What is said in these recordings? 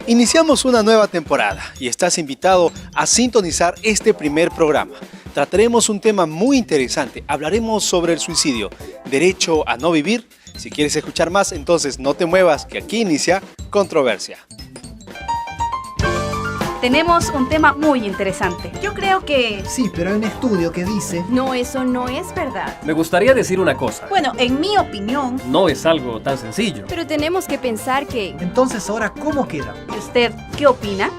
Iniciamos una nueva temporada y estás invitado a sintonizar este primer programa. Trataremos un tema muy interesante, hablaremos sobre el suicidio, derecho a no vivir. Si quieres escuchar más, entonces no te muevas, que aquí inicia Controversia. Tenemos un tema muy interesante. Yo creo que... Sí, pero hay un estudio que dice... No, eso no es verdad. Me gustaría decir una cosa. Bueno, en mi opinión... No es algo tan sencillo. Pero tenemos que pensar que... Entonces, ¿ahora cómo queda? ¿Y usted qué opina?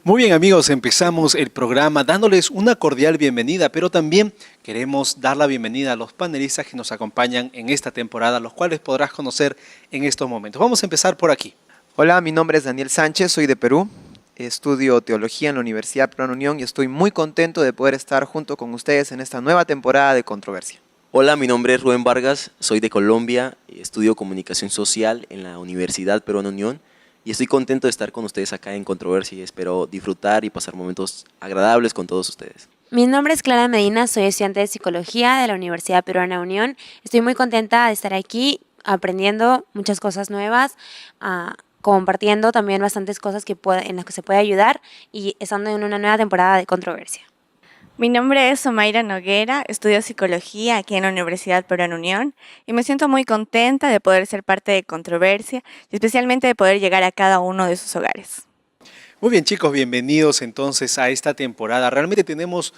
Muy bien amigos, empezamos el programa dándoles una cordial bienvenida, pero también queremos dar la bienvenida a los panelistas que nos acompañan en esta temporada, los cuales podrás conocer en estos momentos. Vamos a empezar por aquí. Hola, mi nombre es Daniel Sánchez, soy de Perú, estudio teología en la Universidad Peruana Unión y estoy muy contento de poder estar junto con ustedes en esta nueva temporada de Controversia. Hola, mi nombre es Rubén Vargas, soy de Colombia, estudio comunicación social en la Universidad Peruana Unión y estoy contento de estar con ustedes acá en Controversia y espero disfrutar y pasar momentos agradables con todos ustedes. Mi nombre es Clara Medina, soy estudiante de Psicología de la Universidad Peruana Unión. Estoy muy contenta de estar aquí aprendiendo muchas cosas nuevas, compartiendo también bastantes cosas en las que se puede ayudar y estando en una nueva temporada de Controversia. Mi nombre es Somaira Noguera, estudio Psicología aquí en la Universidad Peruana Unión y me siento muy contenta de poder ser parte de Controversia y especialmente de poder llegar a cada uno de sus hogares. Muy bien chicos, bienvenidos entonces a esta temporada. Realmente tenemos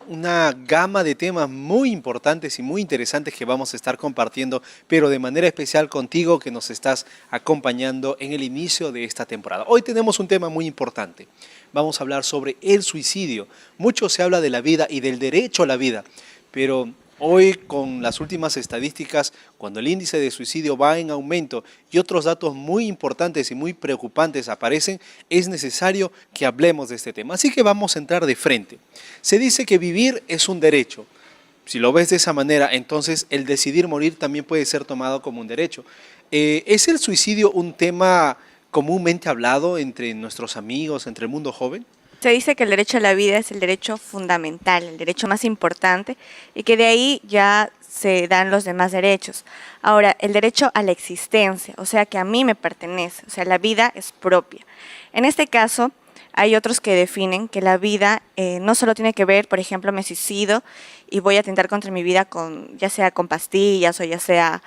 una gama de temas muy importantes y muy interesantes que vamos a estar compartiendo, pero de manera especial contigo que nos estás acompañando en el inicio de esta temporada. Hoy tenemos un tema muy importante. Vamos a hablar sobre el suicidio. Mucho se habla de la vida y del derecho a la vida, pero hoy con las últimas estadísticas, cuando el índice de suicidio va en aumento y otros datos muy importantes y muy preocupantes aparecen, es necesario que hablemos de este tema. Así que vamos a entrar de frente. Se dice que vivir es un derecho. Si lo ves de esa manera, entonces el decidir morir también puede ser tomado como un derecho. ¿Es el suicidio un tema comúnmente hablado entre nuestros amigos, entre el mundo joven? Se dice que el derecho a la vida es el derecho fundamental, el derecho más importante y que de ahí ya se dan los demás derechos. Ahora, el derecho a la existencia, o sea que a mí me pertenece, o sea la vida es propia. En este caso, hay otros que definen que la vida no solo tiene que ver, por ejemplo, me suicido y voy a atentar contra mi vida ya sea con pastillas o ya sea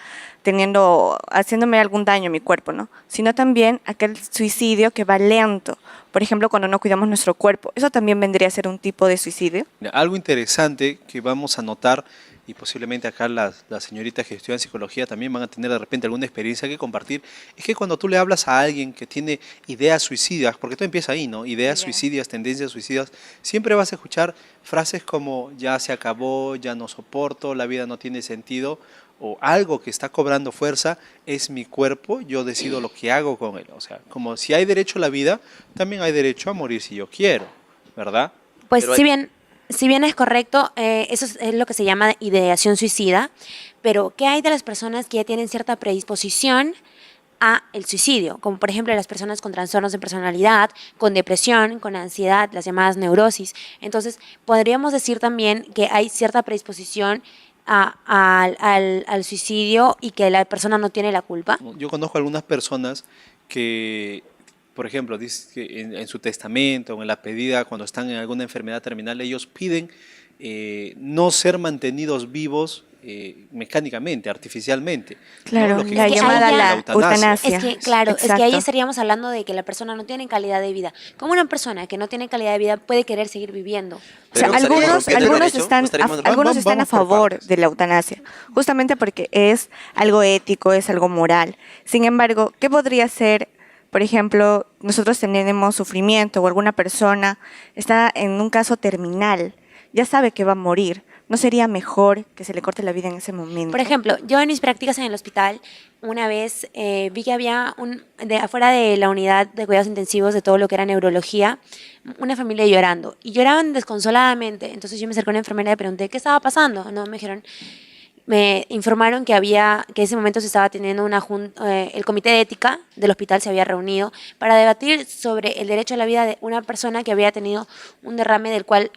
haciéndome algún daño a mi cuerpo, ¿no? Sino también aquel suicidio que va lento. Por ejemplo, cuando no cuidamos nuestro cuerpo. ¿Eso también vendría a ser un tipo de suicidio? Algo interesante que vamos a notar, y posiblemente acá las señoritas que estudian psicología también van a tener de repente alguna experiencia que compartir, es que cuando tú le hablas a alguien que tiene ideas suicidas, porque todo empieza ahí, ¿no? Ideas suicidas, tendencias suicidas, siempre vas a escuchar frases como ya se acabó, ya no soporto, la vida no tiene sentido, o algo que está cobrando fuerza, es mi cuerpo, yo decido lo que hago con él. O sea, como si hay derecho a la vida, también hay derecho a morir si yo quiero, ¿verdad? Pues si bien es correcto, eso es lo que se llama ideación suicida, pero ¿qué hay de las personas que ya tienen cierta predisposición a el suicidio? Como por ejemplo las personas con trastornos de personalidad, con depresión, con ansiedad, las llamadas neurosis. Entonces, podríamos decir también que hay cierta predisposición al suicidio y que la persona no tiene la culpa. Yo conozco algunas personas que, por ejemplo, dice que en su testamento o en la pedida cuando están en alguna enfermedad terminal, ellos piden no ser mantenidos vivos mecánicamente, artificialmente. Claro, ¿no? Lo que la llamada la eutanasia. Es que, claro, Exacto. es que ahí estaríamos hablando de que la persona no tiene calidad de vida. ¿Cómo una persona que no tiene calidad de vida puede querer seguir viviendo? O sea, algunos están a favor de la eutanasia, justamente porque es algo ético, es algo moral. Sin embargo, ¿qué podría ser? Por ejemplo, nosotros tenemos sufrimiento o alguna persona está en un caso terminal, ya sabe que va a morir. ¿No sería mejor que se le corte la vida en ese momento? Por ejemplo, yo en mis prácticas en el hospital, una vez vi que había afuera de la unidad de cuidados intensivos de todo lo que era neurología, una familia llorando. Y lloraban desconsoladamente. Entonces yo me acerqué a una enfermera y le pregunté, ¿qué estaba pasando? No, me informaron que en ese momento se estaba teniendo el comité de ética del hospital se había reunido para debatir sobre el derecho a la vida de una persona que había tenido un derrame el cual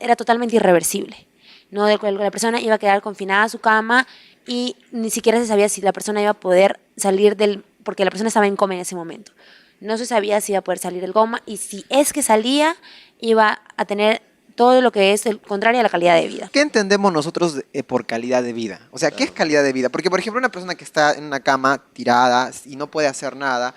era totalmente irreversible. ¿No? Del cual la persona iba a quedar confinada a su cama y ni siquiera se sabía si la persona iba a poder salir porque la persona estaba en coma en ese momento. No se sabía si iba a poder salir del coma y si es que salía, iba a tener todo lo que es el contrario a la calidad de vida. ¿Qué entendemos nosotros por calidad de vida? O sea, ¿qué es calidad de vida? Porque, por ejemplo, una persona que está en una cama tirada y no puede hacer nada,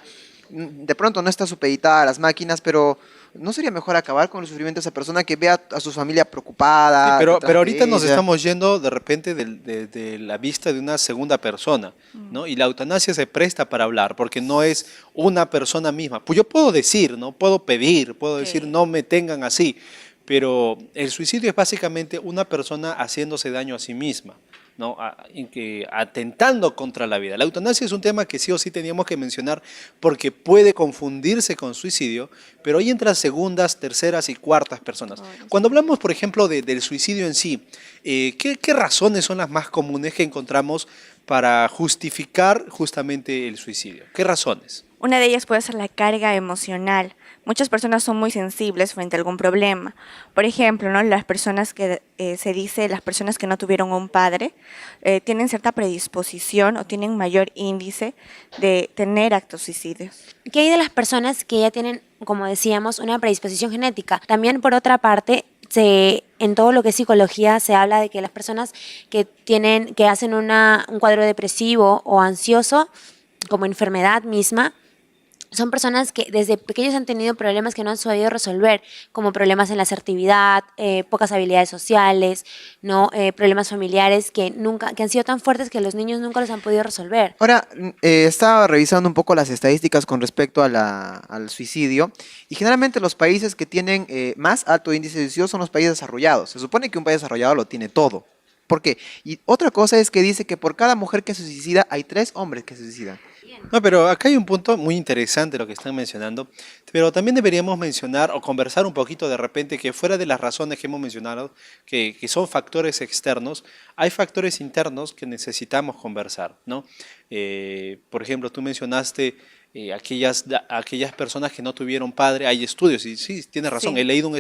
de pronto no está supeditada a las máquinas, pero ¿no sería mejor acabar con el sufrimiento de esa persona que vea a su familia preocupada? Sí, pero detrás de ahorita nos ella? estamos yendo de repente de la vista de una segunda persona, ¿no? Y la eutanasia se presta para hablar, porque no es una persona misma. Pues yo puedo decir, ¿no? Puedo pedir, puedo decir, no me tengan así, pero el suicidio es básicamente una persona haciéndose daño a sí misma, ¿no? Atentando contra la vida. La eutanasia es un tema que sí o sí teníamos que mencionar porque puede confundirse con suicidio, pero ahí entran segundas, terceras y cuartas personas. Cuando hablamos, por ejemplo, del suicidio en sí, ¿qué razones son las más comunes que encontramos para justificar justamente el suicidio? ¿Qué razones? Una de ellas puede ser la carga emocional. Muchas personas son muy sensibles frente a algún problema. Por ejemplo, ¿no? Las personas que las personas que no tuvieron un padre tienen cierta predisposición o tienen mayor índice de tener actos suicidios. ¿Qué hay de las personas que ya tienen, como decíamos, una predisposición genética? También, por otra parte, en todo lo que es psicología se habla de que las personas que hacen un cuadro depresivo o ansioso como enfermedad misma, son personas que desde pequeños han tenido problemas que no han sabido resolver, como problemas en la asertividad, pocas habilidades sociales, ¿no? Problemas familiares que han sido tan fuertes que los niños nunca los han podido resolver. Ahora, estaba revisando un poco las estadísticas con respecto al suicidio y generalmente los países que tienen más alto índice de suicidio son los países desarrollados. Se supone que un país desarrollado lo tiene todo. ¿Por qué? Y otra cosa es que dice que por cada mujer que se suicida hay 3 hombres que se suicidan. No, pero acá hay un punto muy interesante lo que están mencionando, pero también deberíamos mencionar o conversar un poquito de repente que fuera de las razones que hemos mencionado, que son factores externos, hay factores internos que necesitamos conversar, ¿no? Por ejemplo, tú mencionaste aquellas personas que no tuvieron padre, hay estudios, y sí, tienes razón, Sí. he leído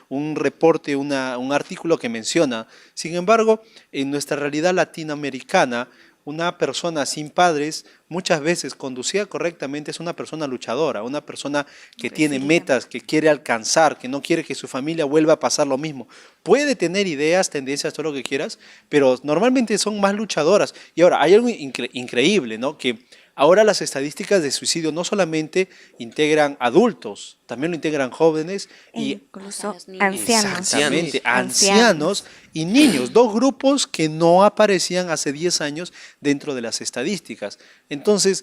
un reporte, un artículo que menciona, sin embargo, en nuestra realidad latinoamericana, una persona sin padres muchas veces conducida correctamente es una persona luchadora, una persona que tiene metas, que quiere alcanzar, que no quiere que su familia vuelva a pasar lo mismo. Puede tener ideas, tendencias, todo lo que quieras, pero normalmente son más luchadoras. Y ahora, hay algo increíble, ¿no? Que ahora las estadísticas de suicidio no solamente integran adultos, también lo integran jóvenes y Incluso los niños. ancianos. exactamente, ancianos y niños, 2 grupos que no aparecían hace 10 años dentro de las estadísticas. Entonces,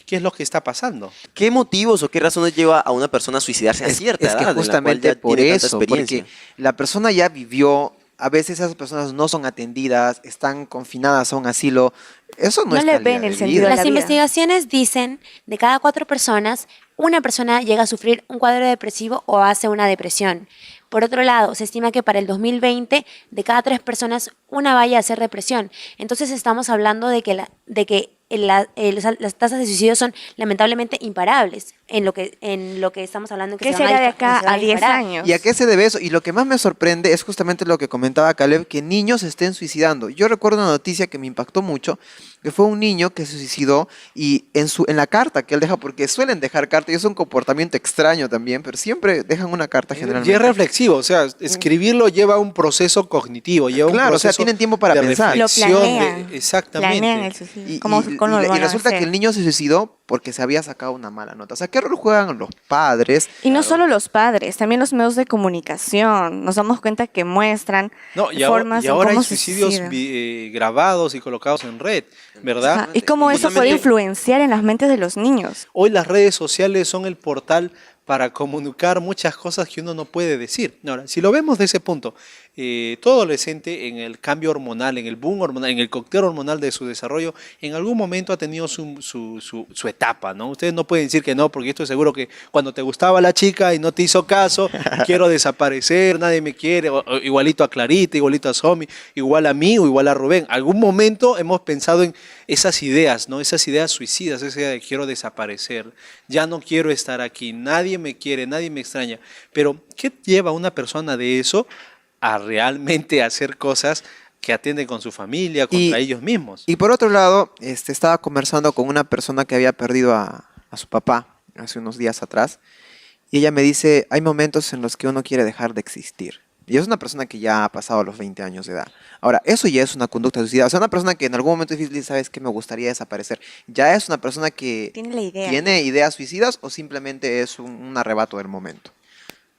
¿qué es lo que está pasando? ¿Qué motivos o qué razones lleva a una persona a suicidarse a cierta Es que edad, en la cual justamente ya por tiene tanta eso, experiencia? porque la persona ya vivió, a veces esas personas no son atendidas, están confinadas a un asilo, eso no No es le calidad ven el de sentido vida. de Las la vida. investigaciones dicen, de cada 4 personas, una persona llega a sufrir un cuadro depresivo o hace una depresión. Por otro lado, se estima que para el 2020, de cada 3 personas, una vaya a hacer depresión. Entonces estamos hablando de que las tasas de suicidio son lamentablemente imparables en lo que estamos hablando. ¿Qué será de acá a 10 años? ¿Y a qué se debe eso? Y lo que más me sorprende es justamente lo que comentaba Caleb, que niños se estén suicidando. Yo recuerdo una noticia que me impactó mucho, que fue un niño que se suicidó y en la carta que él deja, porque suelen dejar carta y es un comportamiento extraño también, pero siempre dejan una carta Y generalmente. es reflexivo, o sea, escribirlo lleva un proceso cognitivo, lleva Claro, un o sea, proceso tienen tiempo para de pensar. Lo reflexión, planean. exactamente. Planean el suicidio. Y, ¿Cómo lo van a resulta hacer? que el niño se suicidó porque se había sacado una mala nota. O sea, ¿qué rol juegan los padres? Y no solo los padres, también los medios de comunicación. Nos damos cuenta que muestran No, y formas en ahora hay cómo se suicidios suicidan. grabados y colocados en red, ¿verdad? Ajá, y cómo eso puede Justamente, influenciar en las mentes de los niños. hoy las redes sociales son el portal para comunicar muchas cosas que uno no puede decir. Ahora, si lo vemos de ese punto, todo adolescente en el cambio hormonal, en el boom hormonal, en el cóctel hormonal de su desarrollo, en algún momento ha tenido su etapa, ¿no? Ustedes no pueden decir que no, porque estoy seguro que cuando te gustaba la chica y no te hizo caso, quiero desaparecer, nadie me quiere, o igualito a Clarita, igualito a Somi, igual a mí o igual a Rubén. Algún momento hemos pensado en esas ideas, ¿no? Esas ideas suicidas, esa idea de quiero desaparecer, ya no quiero estar aquí, nadie me quiere, nadie me extraña. Pero, ¿qué lleva a una persona de eso a realmente hacer cosas que atenden con su familia, contra ellos mismos. Y por otro lado, estaba conversando con una persona que había perdido a su papá hace unos días atrás, y ella me dice, hay momentos en los que uno quiere dejar de existir. Y es una persona que ya ha pasado los 20 años de edad. Ahora, eso ya es una conducta suicida. O sea, una persona que en algún momento dice, ¿sabes qué? Me gustaría desaparecer. ¿Ya es una persona que Tiene la idea. tiene ideas suicidas o simplemente es un arrebato del momento?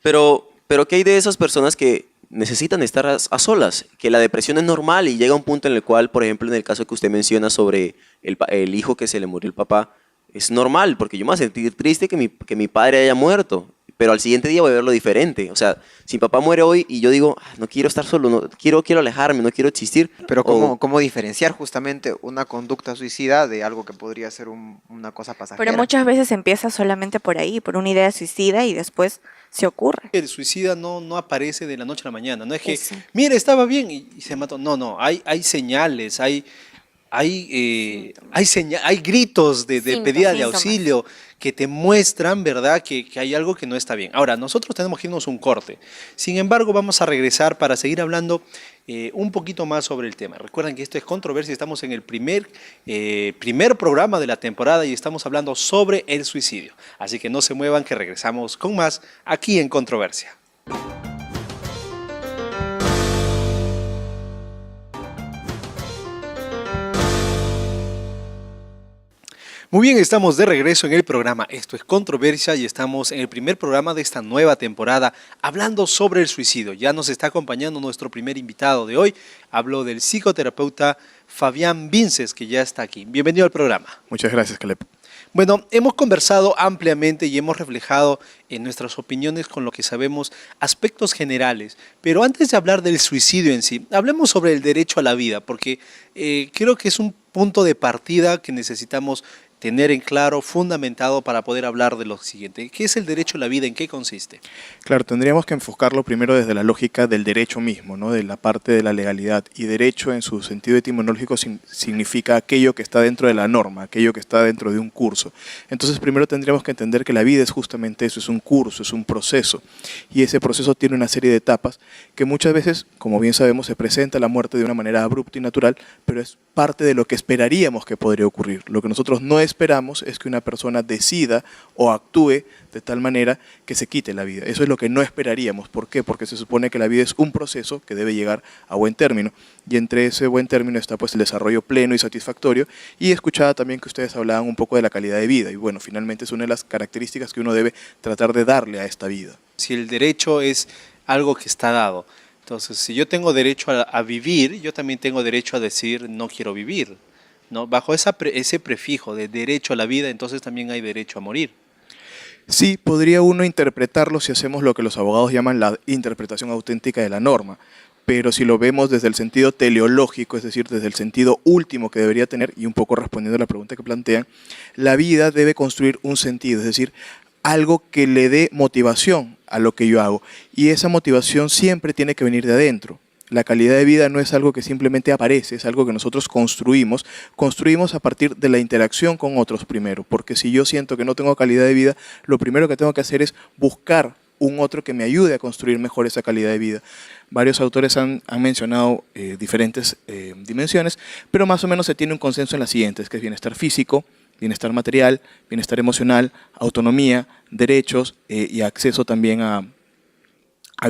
Pero ¿qué hay de esas personas que necesitan estar a solas? Que la depresión es normal y llega un punto en el cual, por ejemplo, en el caso que usted menciona sobre el hijo que se le murió el papá, es normal, porque yo me voy a sentir triste que mi padre haya muerto, pero al siguiente día voy a verlo diferente. O sea, si mi papá muere hoy y yo digo, no quiero estar solo, no, quiero alejarme, no quiero existir. Pero ¿cómo diferenciar justamente una conducta suicida de algo que podría ser una cosa pasajera? Pero muchas veces empieza solamente por ahí, por una idea suicida y después se ocurre. El suicida no aparece de la noche a la mañana. No es que, Eso. mire, estaba bien y se mató. No, hay señales, hay gritos de pedida de Síntomas. auxilio que te muestran, ¿verdad?, que hay algo que no está bien. Ahora, nosotros tenemos que irnos un corte. Sin embargo, vamos a regresar para seguir hablando un poquito más sobre el tema. Recuerden que esto es Controversia, estamos en el primer programa de la temporada y estamos hablando sobre el suicidio. Así que no se muevan, que regresamos con más aquí en Controversia. Muy bien, estamos de regreso en el programa. Esto es Controversia y estamos en el primer programa de esta nueva temporada hablando sobre el suicidio. Ya nos está acompañando nuestro primer invitado de hoy. Hablo del psicoterapeuta Fabián Vinces, que ya está aquí. Bienvenido al programa. Muchas gracias, Caleb. Bueno, hemos conversado ampliamente y hemos reflejado en nuestras opiniones con lo que sabemos aspectos generales. Pero antes de hablar del suicidio en sí, hablemos sobre el derecho a la vida, porque creo que es un punto de partida que necesitamos tener en claro, fundamentado para poder hablar de lo siguiente. ¿Qué es el derecho a la vida? ¿En qué consiste? Claro, tendríamos que enfocarlo primero desde la lógica del derecho mismo, ¿no? De la parte de la legalidad. Y derecho en su sentido etimológico significa aquello que está dentro de la norma, aquello que está dentro de un curso. Entonces primero tendríamos que entender que la vida es justamente eso, es un curso, es un proceso. Y ese proceso tiene una serie de etapas que muchas veces, como bien sabemos, se presenta la muerte de una manera abrupta y natural, pero es parte de lo que esperaríamos que podría ocurrir. Lo que nosotros no esperamos es que una persona decida o actúe de tal manera que se quite la vida. Eso es lo que no esperaríamos. ¿Por qué? Porque se supone que la vida es un proceso que debe llegar a buen término. Y entre ese buen término está pues el desarrollo pleno y satisfactorio. Y escuchaba también que ustedes hablaban un poco de la calidad de vida. Y bueno, finalmente es una de las características que uno debe tratar de darle a esta vida. Si el derecho es algo que está dado, entonces si yo tengo derecho a vivir, yo también tengo derecho a decir no quiero vivir, ¿no? Bajo ese prefijo de derecho a la vida, entonces también hay derecho a morir. Sí, podría uno interpretarlo si hacemos lo que los abogados llaman la interpretación auténtica de la norma, pero si lo vemos desde el sentido teleológico, es decir, desde el sentido último que debería tener, y un poco respondiendo a la pregunta que plantean, la vida debe construir un sentido, es decir, algo que le dé motivación a lo que yo hago, y esa motivación siempre tiene que venir de adentro. La calidad de vida no es algo que simplemente aparece, es algo que nosotros construimos a partir de la interacción con otros primero, porque si yo siento que no tengo calidad de vida, lo primero que tengo que hacer es buscar un otro que me ayude a construir mejor esa calidad de vida. Varios autores han mencionado diferentes dimensiones, pero más o menos se tiene un consenso en las siguientes, que es bienestar físico, bienestar material, bienestar emocional, autonomía, derechos y acceso también a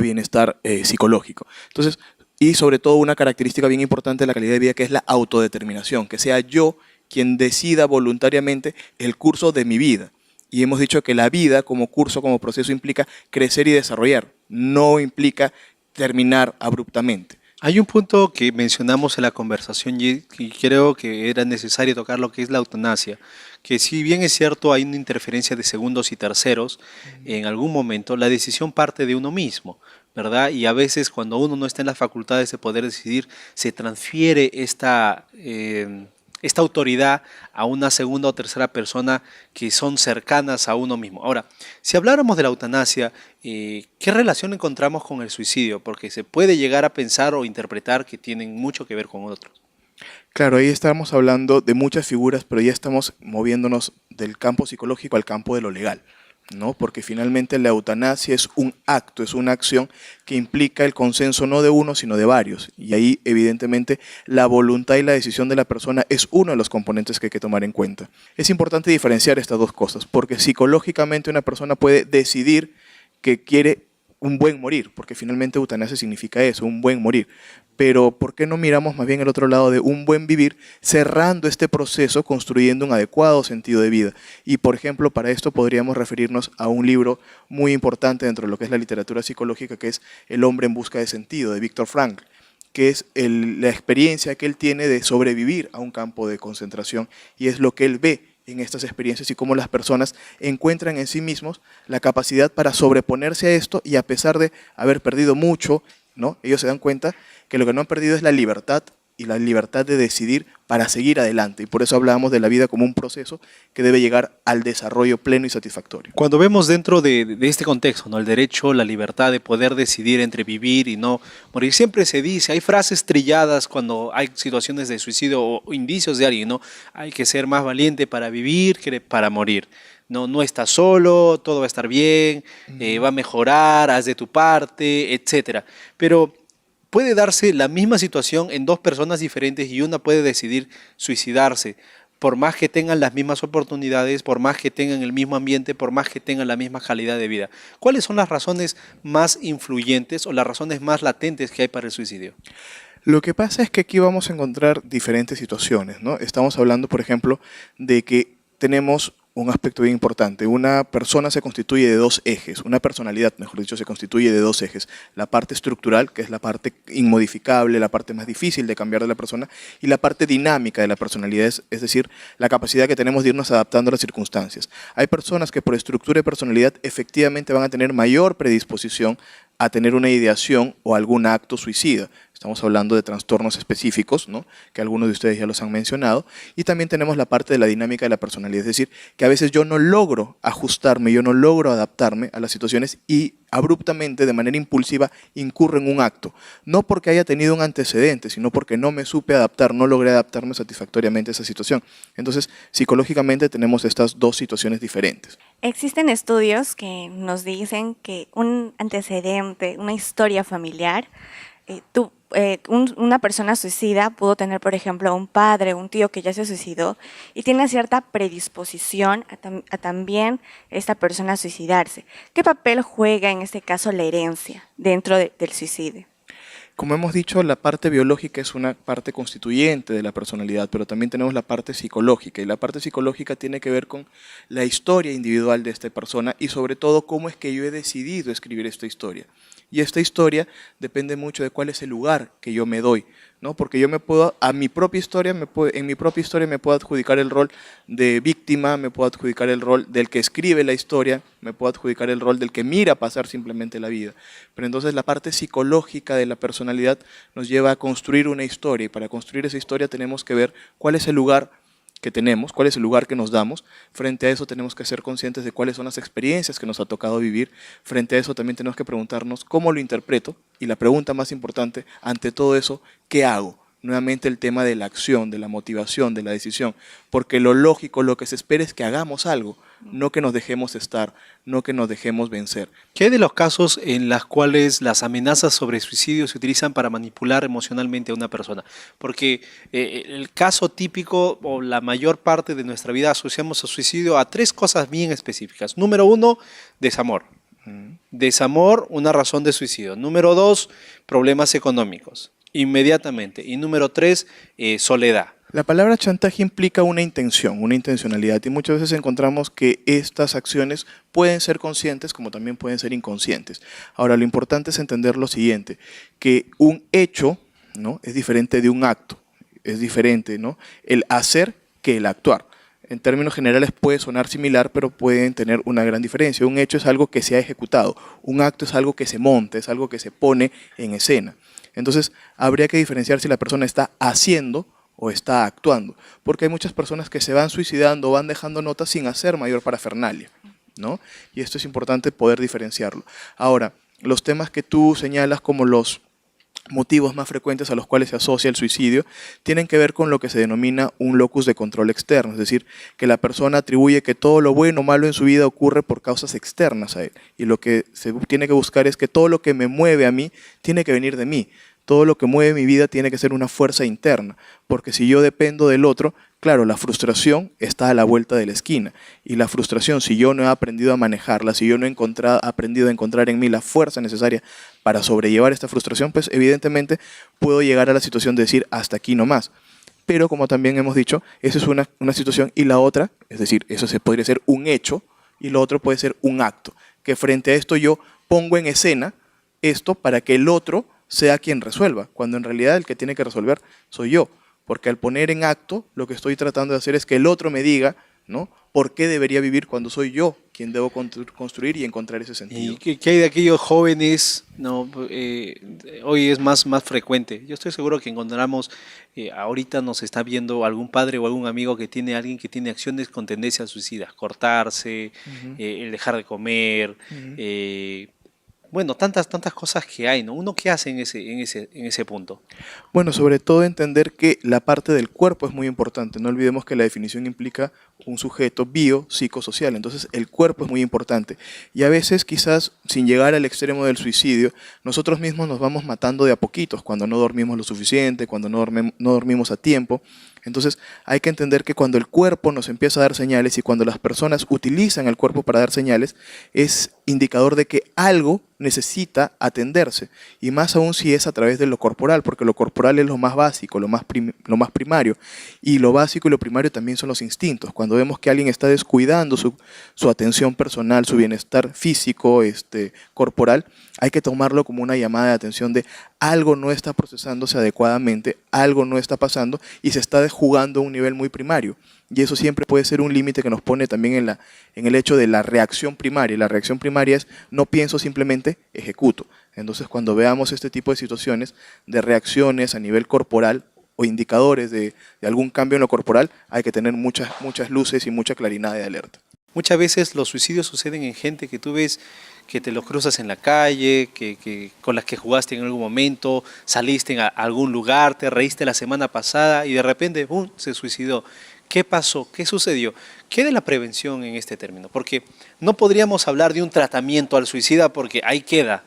bienestar psicológico. Entonces, y sobre todo una característica bien importante de la calidad de vida, que es la autodeterminación, que sea yo quien decida voluntariamente el curso de mi vida. Y hemos dicho que la vida como curso, como proceso, implica crecer y desarrollar, no implica terminar abruptamente. Hay un punto que mencionamos en la conversación y creo que era necesario tocar, lo que es la eutanasia, que si bien es cierto hay una interferencia de segundos y terceros, en algún momento la decisión parte de uno mismo, ¿verdad? Y a veces cuando uno no está en las facultades de poder decidir, se transfiere esta autoridad a una segunda o tercera persona que son cercanas a uno mismo. Ahora, si habláramos de la eutanasia, ¿qué relación encontramos con el suicidio? Porque se puede llegar a pensar o interpretar que tienen mucho que ver con otros. Claro, ahí estamos hablando de muchas figuras, pero ya estamos moviéndonos del campo psicológico al campo de lo legal. ¿no? Porque finalmente la eutanasia es un acto, es una acción que implica el consenso no de uno, sino de varios. Y ahí, evidentemente, la voluntad y la decisión de la persona es uno de los componentes que hay que tomar en cuenta. Es importante diferenciar estas dos cosas, porque psicológicamente una persona puede decidir que quiere un buen morir, porque finalmente eutanasia significa eso, un buen morir. Pero ¿por qué no miramos más bien el otro lado de un buen vivir, cerrando este proceso, construyendo un adecuado sentido de vida? Y por ejemplo, para esto podríamos referirnos a un libro muy importante dentro de lo que es la literatura psicológica, que es El hombre en busca de sentido, de Viktor Frankl, que es la experiencia que él tiene de sobrevivir a un campo de concentración, y es lo que él ve en estas experiencias y cómo las personas encuentran en sí mismos la capacidad para sobreponerse a esto, y a pesar de haber perdido mucho, ¿no? Ellos se dan cuenta que lo que no han perdido es la libertad, y la libertad de decidir para seguir adelante. Y por eso hablábamos de la vida como un proceso que debe llegar al desarrollo pleno y satisfactorio. Cuando vemos dentro de este contexto, ¿no? El derecho, la libertad de poder decidir entre vivir y no morir, siempre se dice, hay frases trilladas cuando hay situaciones de suicidio o indicios de alguien, ¿no? Hay que ser más valiente para vivir que para morir. No, no estás solo, todo va a estar bien, va a mejorar, haz de tu parte, etcétera. Pero puede darse la misma situación en dos personas diferentes y una puede decidir suicidarse, por más que tengan las mismas oportunidades, por más que tengan el mismo ambiente, por más que tengan la misma calidad de vida. ¿Cuáles son las razones más influyentes o las razones más latentes que hay para el suicidio? Lo que pasa es que aquí vamos a encontrar diferentes situaciones, ¿no? Estamos hablando, por ejemplo, de que tenemos un aspecto bien importante. Una persona se constituye de dos ejes, una personalidad, mejor dicho, se constituye de dos ejes. La parte estructural, que es la parte inmodificable, la parte más difícil de cambiar de la persona, y la parte dinámica de la personalidad, es decir, la capacidad que tenemos de irnos adaptando a las circunstancias. Hay personas que por estructura y personalidad efectivamente van a tener mayor predisposición a tener una ideación o algún acto suicida. Estamos hablando de trastornos específicos, ¿no? Que algunos de ustedes ya los han mencionado. Y también tenemos la parte de la dinámica de la personalidad, es decir, que a veces yo no logro ajustarme, yo no logro adaptarme a las situaciones y abruptamente, de manera impulsiva, incurro en un acto. No porque haya tenido un antecedente, sino porque no me supe adaptar, no logré adaptarme satisfactoriamente a esa situación. Entonces, psicológicamente tenemos estas dos situaciones diferentes. Existen estudios que nos dicen que un antecedente, una historia familiar, una persona suicida pudo tener, por ejemplo, un padre, un tío que ya se suicidó y tiene cierta predisposición a también esta persona suicidarse. ¿Qué papel juega en este caso la herencia dentro del suicidio? Como hemos dicho, la parte biológica es una parte constituyente de la personalidad, pero también tenemos la parte psicológica, y la parte psicológica tiene que ver con la historia individual de esta persona y sobre todo cómo es que yo he decidido escribir esta historia. Y esta historia depende mucho de cuál es el lugar que yo me doy, ¿no? Porque yo me puedo, en mi propia historia me puedo adjudicar el rol de víctima, me puedo adjudicar el rol del que escribe la historia, me puedo adjudicar el rol del que mira pasar simplemente la vida. Pero entonces la parte psicológica de la personalidad nos lleva a construir una historia, y para construir esa historia tenemos que ver cuál es el lugar que tenemos, cuál es el lugar que nos damos. Frente a eso tenemos que ser conscientes de cuáles son las experiencias que nos ha tocado vivir. Frente a eso también tenemos que preguntarnos cómo lo interpreto, y la pregunta más importante ante todo eso, ¿qué hago? Nuevamente el tema de la acción, de la motivación, de la decisión, porque lo lógico, lo que se espera es que hagamos algo, no que nos dejemos estar, no que nos dejemos vencer. ¿Qué hay de los casos en los cuales las amenazas sobre suicidio se utilizan para manipular emocionalmente a una persona? Porque el caso típico, o la mayor parte de nuestra vida, asociamos al suicidio a tres cosas bien específicas. Número uno, desamor. Desamor, una razón de suicidio. Número dos, problemas económicos. Inmediatamente. Y número tres, soledad. La palabra chantaje implica una intención, una intencionalidad, y muchas veces encontramos que estas acciones pueden ser conscientes como también pueden ser inconscientes. Ahora, lo importante es entender lo siguiente, que un hecho, ¿no?, es diferente de un acto, es diferente, ¿no?, el hacer que el actuar. En términos generales puede sonar similar, pero pueden tener una gran diferencia. Un hecho es algo que se ha ejecutado, un acto es algo que se monta, es algo que se pone en escena. Entonces, habría que diferenciar si la persona está haciendo o está actuando, porque hay muchas personas que se van suicidando o van dejando notas sin hacer mayor parafernalia, ¿no? Y esto es importante poder diferenciarlo. Ahora, los temas que tú señalas como los motivos más frecuentes a los cuales se asocia el suicidio tienen que ver con lo que se denomina un locus de control externo, es decir, que la persona atribuye que todo lo bueno o malo en su vida ocurre por causas externas a él. Y lo que se tiene que buscar es que todo lo que me mueve a mí tiene que venir de mí. Todo lo que mueve mi vida tiene que ser una fuerza interna, porque si yo dependo del otro, claro, la frustración está a la vuelta de la esquina. Y la frustración, si yo no he aprendido a manejarla, si yo no he aprendido a encontrar en mí la fuerza necesaria para sobrellevar esta frustración, pues evidentemente puedo llegar a la situación de decir hasta aquí no más. Pero como también hemos dicho, esa es una situación y la otra, es decir, eso podría ser un hecho y lo otro puede ser un acto. Que frente a esto yo pongo en escena esto para que el otro sea quien resuelva, cuando en realidad el que tiene que resolver soy yo. Porque al poner en acto, lo que estoy tratando de hacer es que el otro me diga, ¿no?, por qué debería vivir cuando soy yo quien debo construir y encontrar ese sentido. ¿Y qué hay de aquellos jóvenes? No, hoy es más frecuente. Yo estoy seguro que encontramos, ahorita nos está viendo algún padre o algún amigo que tiene alguien que tiene acciones con tendencia a suicidas, cortarse, el dejar de comer, bueno, tantas cosas que hay, ¿no? ¿Uno qué hace en ese punto? Bueno, sobre todo entender que la parte del cuerpo es muy importante. No olvidemos que la definición implica un sujeto biopsicosocial. Entonces, el cuerpo es muy importante. Y a veces, quizás, sin llegar al extremo del suicidio, nosotros mismos nos vamos matando de a poquitos, cuando no dormimos lo suficiente, cuando no dormimos a tiempo. Entonces, hay que entender que cuando el cuerpo nos empieza a dar señales y cuando las personas utilizan el cuerpo para dar señales, es indicador de que algo necesita atenderse. Y más aún si es a través de lo corporal, porque lo corporal es lo más básico, lo más primario. Y lo básico y lo primario también son los instintos. Cuando vemos que alguien está descuidando su atención personal, su bienestar físico, corporal, hay que tomarlo como una llamada de atención de algo no está procesándose adecuadamente, algo no está pasando y se está jugando a un nivel muy primario. Y eso siempre puede ser un límite que nos pone también en el hecho de la reacción primaria. La reacción primaria es no pienso, simplemente ejecuto. Entonces, cuando veamos este tipo de situaciones, de reacciones a nivel corporal o indicadores de algún cambio en lo corporal, hay que tener muchas luces y mucha claridad de alerta. Muchas veces los suicidios suceden en gente que tú ves que te los cruzas en la calle, con las que jugaste en algún momento, saliste a algún lugar, te reíste la semana pasada y de repente ¡pum!, se suicidó. ¿Qué pasó? ¿Qué sucedió? ¿Qué de la prevención en este término? Porque no podríamos hablar de un tratamiento al suicida porque ahí queda.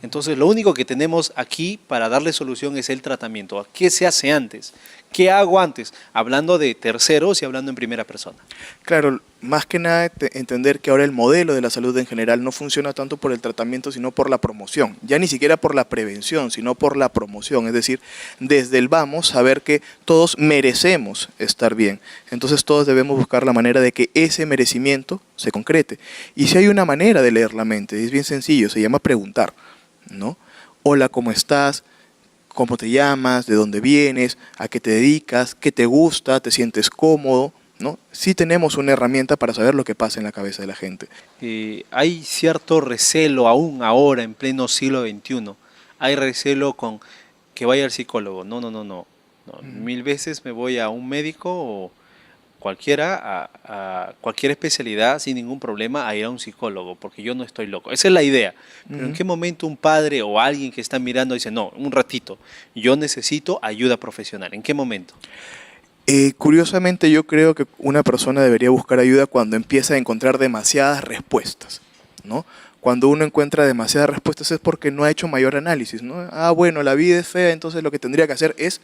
Entonces, lo único que tenemos aquí para darle solución es el tratamiento. ¿Qué se hace antes? ¿Qué hago antes? Hablando de terceros y hablando en primera persona. Claro, más que nada entender que ahora el modelo de la salud en general no funciona tanto por el tratamiento, sino por la promoción. Ya ni siquiera por la prevención, sino por la promoción. Es decir, desde el vamos, saber que todos merecemos estar bien. Entonces todos debemos buscar la manera de que ese merecimiento se concrete. Y si hay una manera de leer la mente, es bien sencillo, se llama preguntar, ¿no? Hola, ¿cómo estás? ¿Cómo te llamas? ¿De dónde vienes? ¿A qué te dedicas? ¿Qué te gusta? ¿Te sientes cómodo? ¿No? Sí tenemos una herramienta para saber lo que pasa en la cabeza de la gente. Hay cierto recelo aún ahora, en pleno siglo XXI. Hay recelo con que vaya al psicólogo. No. Mil veces me voy a un médico o cualquiera, a cualquier especialidad sin ningún problema a ir a un psicólogo, porque yo no estoy loco. Esa es la idea. Pero ¿en qué momento un padre o alguien que está mirando dice, no, un ratito, yo necesito ayuda profesional? ¿En qué momento? Curiosamente yo creo que una persona debería buscar ayuda cuando empieza a encontrar demasiadas respuestas, ¿no? Cuando uno encuentra demasiadas respuestas es porque no ha hecho mayor análisis, ¿no? Bueno, la vida es fea, entonces lo que tendría que hacer es,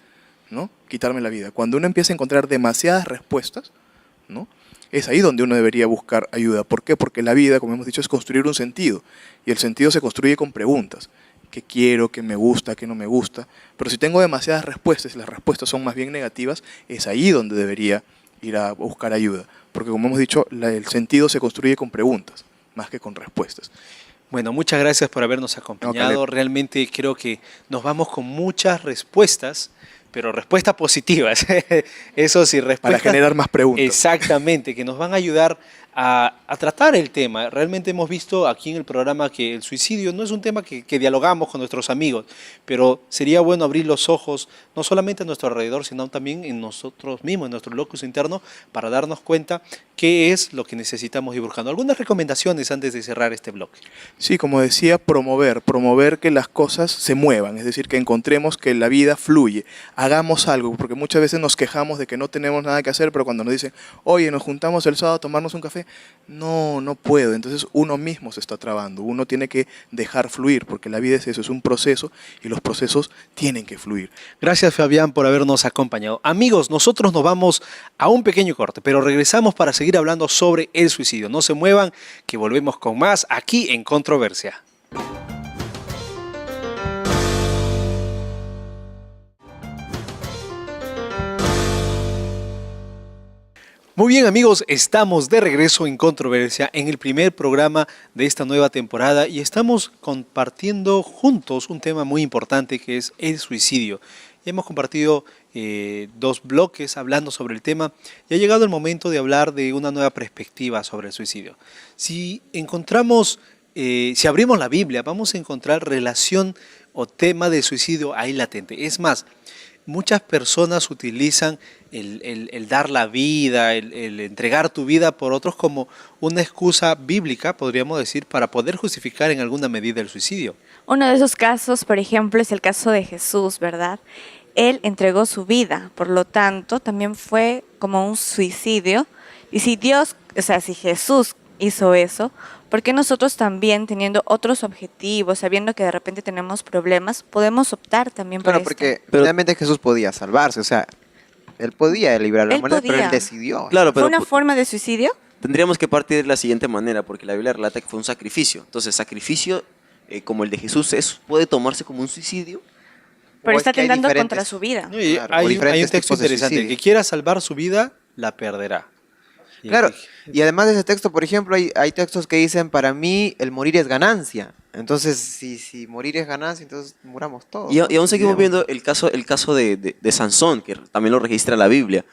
¿no?, quitarme la vida. Cuando uno empieza a encontrar demasiadas respuestas, ¿no?, es ahí donde uno debería buscar ayuda. ¿Por qué? Porque la vida, como hemos dicho, es construir un sentido. Y el sentido se construye con preguntas. ¿Qué quiero? ¿Qué me gusta? ¿Qué no me gusta? Pero si tengo demasiadas respuestas y las respuestas son más bien negativas, es ahí donde debería ir a buscar ayuda. Porque como hemos dicho, el sentido se construye con preguntas, más que con respuestas. Bueno, muchas gracias por habernos acompañado. Realmente creo que nos vamos con muchas respuestas, pero respuestas positivas. Eso sí, respuestas. Para generar más preguntas. Exactamente, que nos van a ayudar a tratar el tema. Realmente hemos visto aquí en el programa que el suicidio no es un tema que dialogamos con nuestros amigos, pero sería bueno abrir los ojos no solamente a nuestro alrededor, sino también en nosotros mismos, en nuestro locus interno, para darnos cuenta qué es lo que necesitamos ir buscando. ¿Algunas recomendaciones antes de cerrar este bloque? Sí, como decía, promover que las cosas se muevan, es decir, que encontremos que la vida fluye, hagamos algo, porque muchas veces nos quejamos de que no tenemos nada que hacer, pero cuando nos dicen, oye, nos juntamos el sábado a tomarnos un café, no puedo, entonces uno mismo se está trabando, uno tiene que dejar fluir, porque la vida es eso, es un proceso y los procesos tienen que fluir. Gracias, Fabián, por habernos acompañado. Amigos, nosotros nos vamos a un pequeño corte, pero regresamos para seguir hablando sobre el suicidio. No se muevan, que volvemos con más aquí en Controversia. Muy bien, amigos, estamos de regreso en Controversia, en el primer programa de esta nueva temporada, y estamos compartiendo juntos un tema muy importante que es el suicidio. Ya hemos compartido 2 bloques hablando sobre el tema y ha llegado el momento de hablar de una nueva perspectiva sobre el suicidio. Si abrimos la Biblia, vamos a encontrar relación o tema de suicidio ahí latente. Es más, muchas personas utilizan el dar la vida, el entregar tu vida por otros como una excusa bíblica, podríamos decir, para poder justificar en alguna medida el suicidio. Uno de esos casos, por ejemplo, es el caso de Jesús, ¿verdad? Él entregó su vida, por lo tanto, también fue como un suicidio. Y si si Jesús hizo eso, ¿por qué nosotros también, teniendo otros objetivos, sabiendo que de repente tenemos problemas, podemos optar también por Claro, esto? porque finalmente Jesús podía salvarse, o sea, él podía librar a la Él humanidad, pero él podía. decidió. Claro, ¿Fue pero una forma de suicidio? tendríamos que partir de la siguiente manera, porque la Biblia relata que fue un sacrificio. Entonces, sacrificio como el de Jesús puede tomarse como un suicidio. Pero O está es que hay atentando diferentes- contra su vida. Y Claro, o hay un diferentes texto tipos de interesante, el suicidio. que quiera salvar su vida, la perderá. Y Claro, el y además de ese texto, por ejemplo, hay textos que dicen, para mí el morir es ganancia. Entonces, si morir es ganancia, entonces muramos todos. Y, ¿no? y aún seguimos Suicidemos. viendo el caso de Sansón, que también lo registra la Biblia.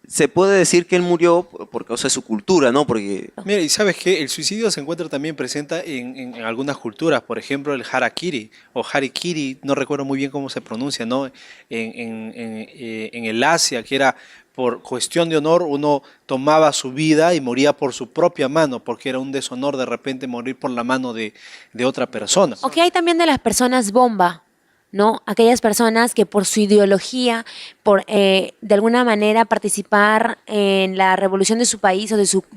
Se puede decir que él murió por causa de su cultura, ¿no? Porque Mira, y sabes que el suicidio se encuentra también presente en algunas culturas, por ejemplo el harakiri o harikiri, no recuerdo muy bien cómo se pronuncia, ¿no? En el Asia, que era por cuestión de honor, uno tomaba su vida y moría por su propia mano, porque era un deshonor de repente morir por la mano de otra persona. O que hay también de las personas bomba, ¿no? Aquellas personas que por su ideología, por de alguna manera participar en la revolución de su país o de su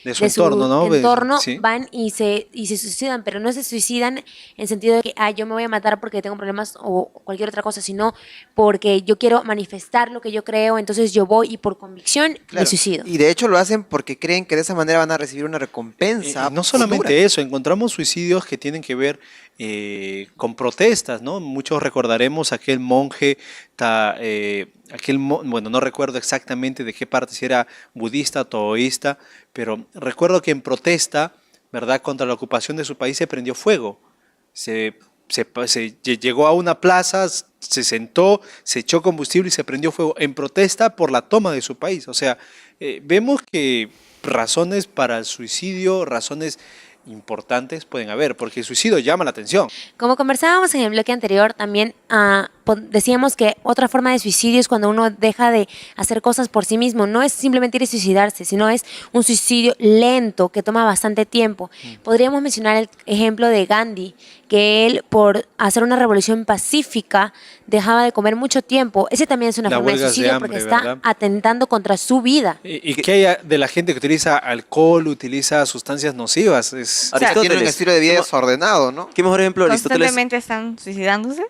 entorno, ¿no? entorno, Sí. van y se suicidan, pero no se suicidan en sentido de que yo me voy a matar porque tengo problemas o cualquier otra cosa, sino porque yo quiero manifestar lo que yo creo, entonces yo voy y por convicción me Claro, suicido. Y de hecho lo hacen porque creen que de esa manera van a recibir una recompensa. No solamente futura. eso, encontramos suicidios que tienen que ver con protestas, ¿no? Muchos recordaremos aquel monje, bueno, no recuerdo exactamente de qué parte, si era budista o taoísta, pero recuerdo que en protesta, ¿verdad?, contra la ocupación de su país se prendió fuego. Llegó a una plaza, se sentó, se echó combustible y se prendió fuego en protesta por la toma de su país. O sea, vemos que razones para el suicidio, razones importantes pueden haber, porque el suicidio llama la atención. Como conversábamos en el bloque anterior, también decíamos que otra forma de suicidio es cuando uno deja de hacer cosas por sí mismo. No es simplemente ir a suicidarse, sino es un suicidio lento que toma bastante tiempo. Podríamos mencionar el ejemplo de Gandhi, que él por hacer una revolución pacífica dejaba de comer mucho tiempo. Ese también es una Las forma de huelgas de suicidio hambre, porque está ¿verdad? atentando contra su vida. ¿Y qué hay de la gente que utiliza alcohol, utiliza sustancias nocivas? O sea, tienen un estilo de vida desordenado, ¿no? ¿Qué mejor ejemplo? Aristóteles. ¿Constantemente están suicidándose?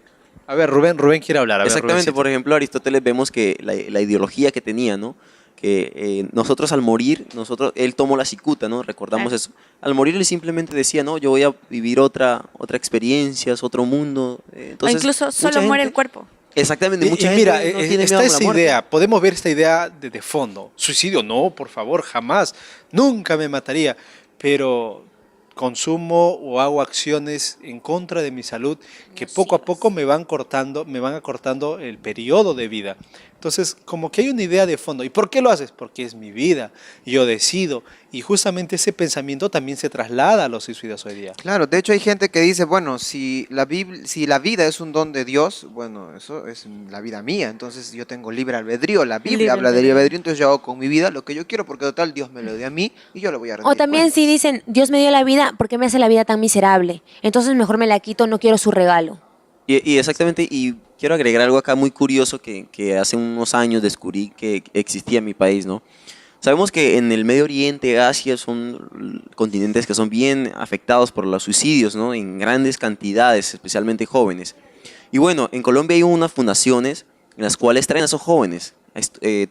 A ver, Rubén quiere hablar. A ver, Exactamente, Rubencito. por ejemplo, Aristóteles vemos que la ideología que tenía, ¿no? Que nosotros al morir, él tomó la cicuta, ¿no? Recordamos eso. Al morir él simplemente decía, no, yo voy a vivir otra experiencia, otro mundo. Entonces, o incluso mucha solo muere gente- el cuerpo. Exactamente, Y mucha gente mira, no tiene miedo está a la esa muerte. idea, podemos ver esta idea de fondo. Suicidio, no, por favor, jamás, nunca me mataría, pero consumo o hago acciones en contra de mi salud que poco a poco me van acortando el periodo de vida. Entonces, como que hay una idea de fondo. ¿Y por qué lo haces? Porque es mi vida, yo decido. Y justamente ese pensamiento también se traslada a los suicidas hoy día. Claro, de hecho hay gente que dice, bueno, si si la vida es un don de Dios, bueno, eso es la vida mía, entonces yo tengo libre albedrío, la Biblia Libre habla de libre albedrío. albedrío, entonces yo hago con mi vida lo que yo quiero, porque total Dios me lo dio a mí y yo lo voy a rendir O también cuentas. si dicen, Dios me dio la vida, ¿por qué me hace la vida tan miserable? Entonces mejor me la quito, no quiero su regalo. Y exactamente, y quiero agregar algo acá muy curioso que hace unos años descubrí que existía en mi país, ¿no? Sabemos que en el Medio Oriente, Asia, son continentes que son bien afectados por los suicidios, ¿no? En grandes cantidades, especialmente jóvenes. Y bueno, en Colombia hay unas fundaciones en las cuales traen a esos jóvenes,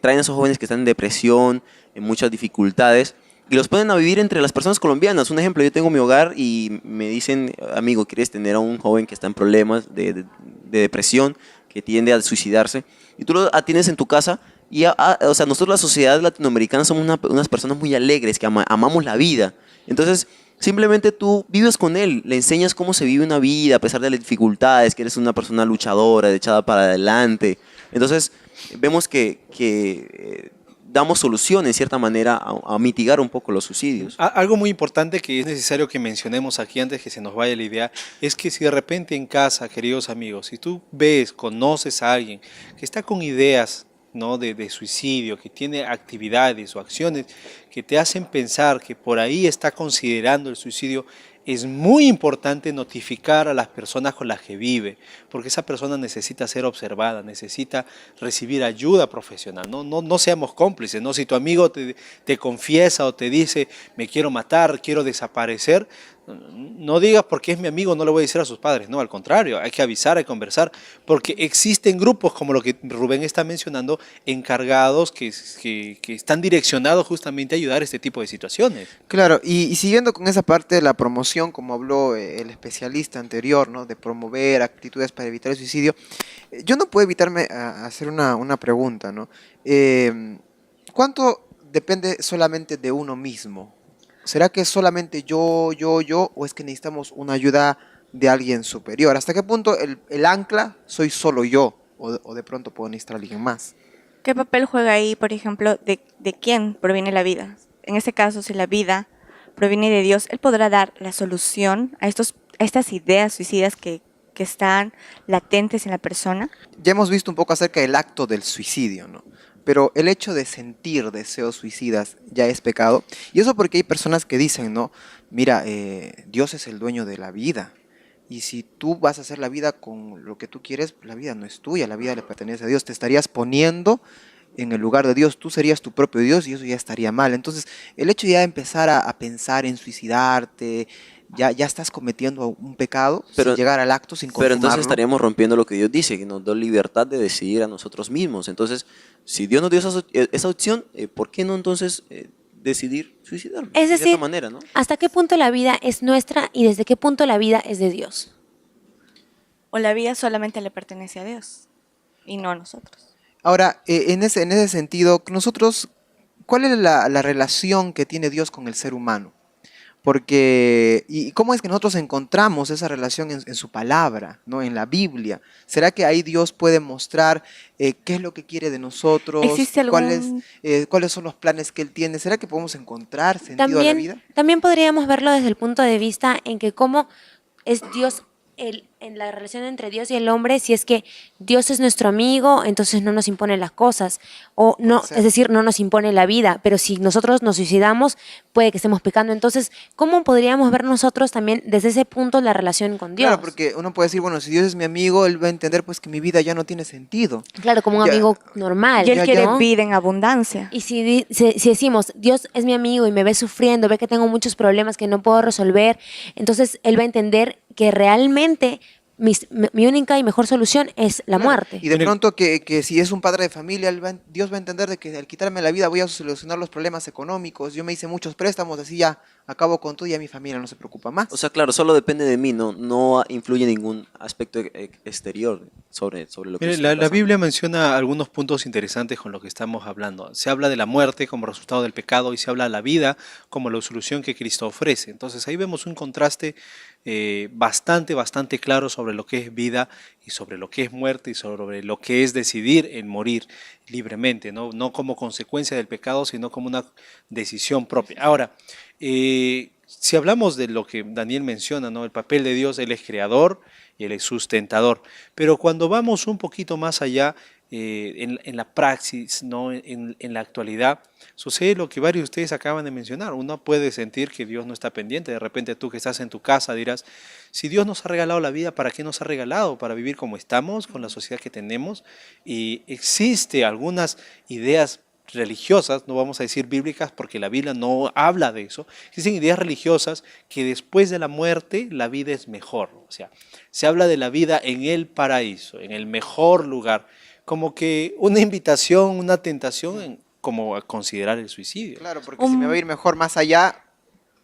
traen a esos jóvenes que están en depresión, en muchas dificultades, y los ponen a vivir entre las personas colombianas. Un ejemplo, yo tengo mi hogar y me dicen, amigo, ¿quieres tener a un joven que está en problemas de depresión, que tiende a suicidarse? Y tú lo atiendes en tu casa. Y o sea, nosotros la sociedad latinoamericana somos unas personas muy alegres, que amamos la vida. Entonces, simplemente tú vives con él, le enseñas cómo se vive una vida a pesar de las dificultades, que eres una persona luchadora, echada para adelante. Entonces, vemos que damos solución en cierta manera a mitigar un poco los suicidios. Algo muy importante que es necesario que mencionemos aquí antes que se nos vaya la idea, es que si de repente en casa, queridos amigos, si tú ves, conoces a alguien que está con ideas, ¿no?, de suicidio, que tiene actividades o acciones que te hacen pensar que por ahí está considerando el suicidio, es muy importante notificar a las personas con las que vive, porque esa persona necesita ser observada, necesita recibir ayuda profesional. No seamos cómplices, ¿no? Si tu amigo te confiesa o te dice, me quiero matar, quiero desaparecer, no digas porque es mi amigo, no le voy a decir a sus padres. No, al contrario, hay que avisar, hay que conversar, porque existen grupos como lo que Rubén está mencionando, encargados que están direccionados justamente a ayudar a este tipo de situaciones. Claro, y siguiendo con esa parte de la promoción, como habló el especialista anterior, ¿no?, de promover actitudes para evitar el suicidio, yo no puedo evitarme a hacer una pregunta, ¿no? ¿Cuánto depende solamente de uno mismo? ¿Será que es solamente yo, o es que necesitamos una ayuda de alguien superior? ¿Hasta qué punto el ancla soy solo yo, o de pronto puedo necesitar a alguien más? ¿Qué papel juega ahí, por ejemplo, de quién proviene la vida? En este caso, si la vida proviene de Dios, Él podrá dar la solución a estas ideas suicidas que están latentes en la persona. Ya hemos visto un poco acerca del acto del suicidio, ¿no? Pero el hecho de sentir deseos suicidas ya es pecado. Y eso porque hay personas que dicen, ¿no? Mira, Dios es el dueño de la vida. Y si tú vas a hacer la vida con lo que tú quieres, la vida no es tuya, la vida le pertenece a Dios. Te estarías poniendo en el lugar de Dios, tú serías tu propio Dios y eso ya estaría mal. Entonces, el hecho ya de empezar a pensar en suicidarte, ya estás cometiendo un pecado sin llegar al acto, sin consumarlo. Pero entonces estaríamos rompiendo lo que Dios dice, que nos da libertad de decidir a nosotros mismos. Entonces, si Dios nos dio esa opción, ¿por qué no entonces decidir suicidarnos? Es De decir, cierta manera, ¿no? ¿hasta qué punto la vida es nuestra y desde qué punto la vida es de Dios? O la vida solamente le pertenece a Dios y no a nosotros. Ahora, en ese sentido, nosotros, ¿cuál es la relación que tiene Dios con el ser humano? Porque, ¿y cómo es que nosotros encontramos esa relación en su palabra, ¿no?, en la Biblia? ¿Será que ahí Dios puede mostrar qué es lo que quiere de nosotros? ¿Existe algún- ¿Cuáles son los planes que Él tiene? ¿Será que podemos encontrar sentido a la vida? También podríamos verlo desde el punto de vista en que cómo es Dios en la relación entre Dios y el hombre, si es que Dios es nuestro amigo, entonces no nos impone las cosas, o no, Puede ser. es decir, no nos impone la vida, pero si nosotros nos suicidamos, puede que estemos pecando. Entonces, ¿cómo podríamos ver nosotros también desde ese punto la relación con Dios? Claro, porque uno puede decir, bueno, si Dios es mi amigo, Él va a entender pues que mi vida ya no tiene sentido. Claro, como un Ya. amigo normal. Y Él Ya, quiere ¿no? vida en abundancia. Y si decimos, Dios es mi amigo y me ve sufriendo, ve que tengo muchos problemas que no puedo resolver, entonces Él va a entender que realmente mi única y mejor solución es la Claro, muerte. Y de pronto que si es un padre de familia, Dios va a entender de que al quitarme la vida voy a solucionar los problemas económicos. Yo me hice muchos préstamos, así ya acabo con todo y ya mi familia no se preocupa más. O sea, claro, solo depende de mí, no influye ningún aspecto exterior sobre lo que Mire, está la pasando. Biblia menciona algunos puntos interesantes con lo que estamos hablando. Se habla de la muerte como resultado del pecado y se habla de la vida como la solución que Cristo ofrece. Entonces ahí vemos un contraste bastante claro sobre lo que es vida y sobre lo que es muerte y sobre lo que es decidir en morir libremente, no como consecuencia del pecado, sino como una decisión propia. Ahora, si hablamos de lo que Daniel menciona, ¿no? El papel de Dios, Él es creador y Él es sustentador. Pero cuando vamos un poquito más allá, en la praxis, ¿no? en la actualidad, sucede lo que varios de ustedes acaban de mencionar. Uno puede sentir que Dios no está pendiente. De repente tú que estás en tu casa dirás, si Dios nos ha regalado la vida, ¿para qué nos ha regalado? Para vivir como estamos, con la sociedad que tenemos. Y existe algunas ideas religiosas, no vamos a decir bíblicas porque la Biblia no habla de eso, existen ideas religiosas que después de la muerte la vida es mejor, o sea, se habla de la vida en el paraíso, en el mejor lugar, como que una invitación, una tentación como a considerar el suicidio. Claro, porque si me va a ir mejor más allá,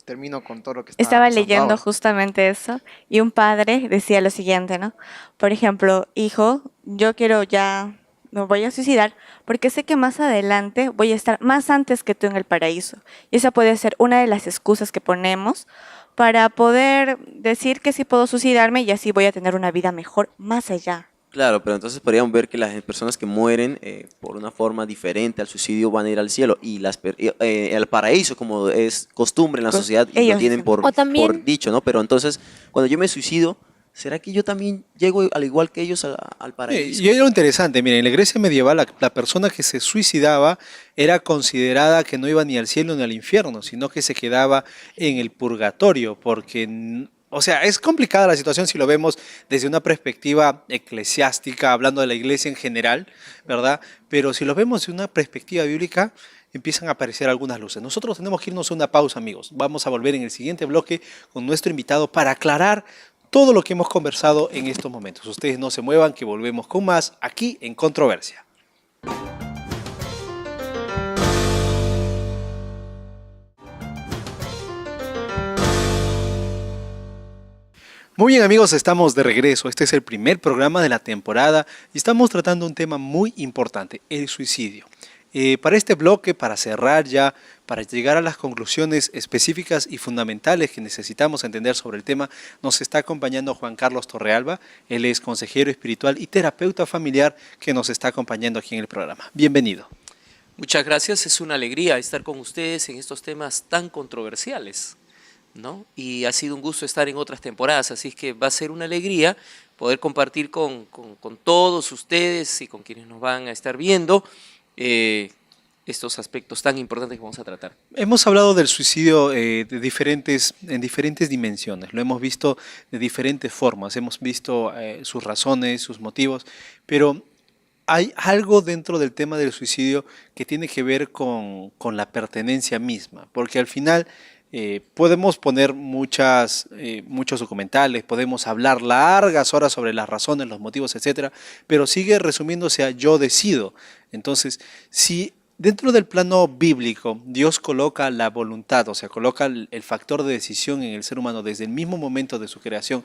termino con todo lo que Estaba pasando leyendo ahora. justamente eso y un padre decía lo siguiente, ¿no? Por ejemplo, hijo, yo quiero ya, me voy a suicidar porque sé que más adelante voy a estar más antes que tú en el paraíso. Y esa puede ser una de las excusas que ponemos para poder decir que sí puedo suicidarme y así voy a tener una vida mejor más allá. Claro, pero entonces podríamos ver que las personas que mueren por una forma diferente al suicidio van a ir al cielo y al paraíso, como es costumbre en la Pues, sociedad, y lo ellos tienen dicen. O también- por dicho, ¿no? Pero entonces, cuando yo me suicido, ¿será que yo también llego al igual que ellos al paraíso? Y hay algo interesante, miren, en la Grecia medieval la persona que se suicidaba era considerada que no iba ni al cielo ni al infierno, sino que se quedaba en el purgatorio, porque, o sea, es complicada la situación si lo vemos desde una perspectiva eclesiástica, hablando de la iglesia en general, ¿verdad? Pero si lo vemos desde una perspectiva bíblica, empiezan a aparecer algunas luces. Nosotros tenemos que irnos a una pausa, amigos. Vamos a volver en el siguiente bloque con nuestro invitado para aclarar todo lo que hemos conversado en estos momentos. Ustedes no se muevan, que volvemos con más aquí en Controversia. Muy bien, amigos, estamos de regreso. Este es el primer programa de la temporada y estamos tratando un tema muy importante, el suicidio. Para este bloque, para cerrar ya, para llegar a las conclusiones específicas y fundamentales que necesitamos entender sobre el tema, nos está acompañando Juan Carlos Torrealba. Él es consejero espiritual y terapeuta familiar que nos está acompañando aquí en el programa. Bienvenido. Muchas gracias, es una alegría estar con ustedes en estos temas tan controversiales, ¿no? Y ha sido un gusto estar en otras temporadas, así que va a ser una alegría poder compartir con todos ustedes y con quienes nos van a estar viendo estos aspectos tan importantes que vamos a tratar. Hemos hablado del suicidio en diferentes dimensiones, lo hemos visto de diferentes formas, hemos visto sus razones, sus motivos, pero hay algo dentro del tema del suicidio que tiene que ver con la pertenencia misma, porque al final podemos poner muchos documentales, podemos hablar largas horas sobre las razones, los motivos, etcétera, pero sigue resumiéndose a yo decido. Entonces, si dentro del plano bíblico Dios coloca la voluntad, o sea, coloca el factor de decisión en el ser humano desde el mismo momento de su creación,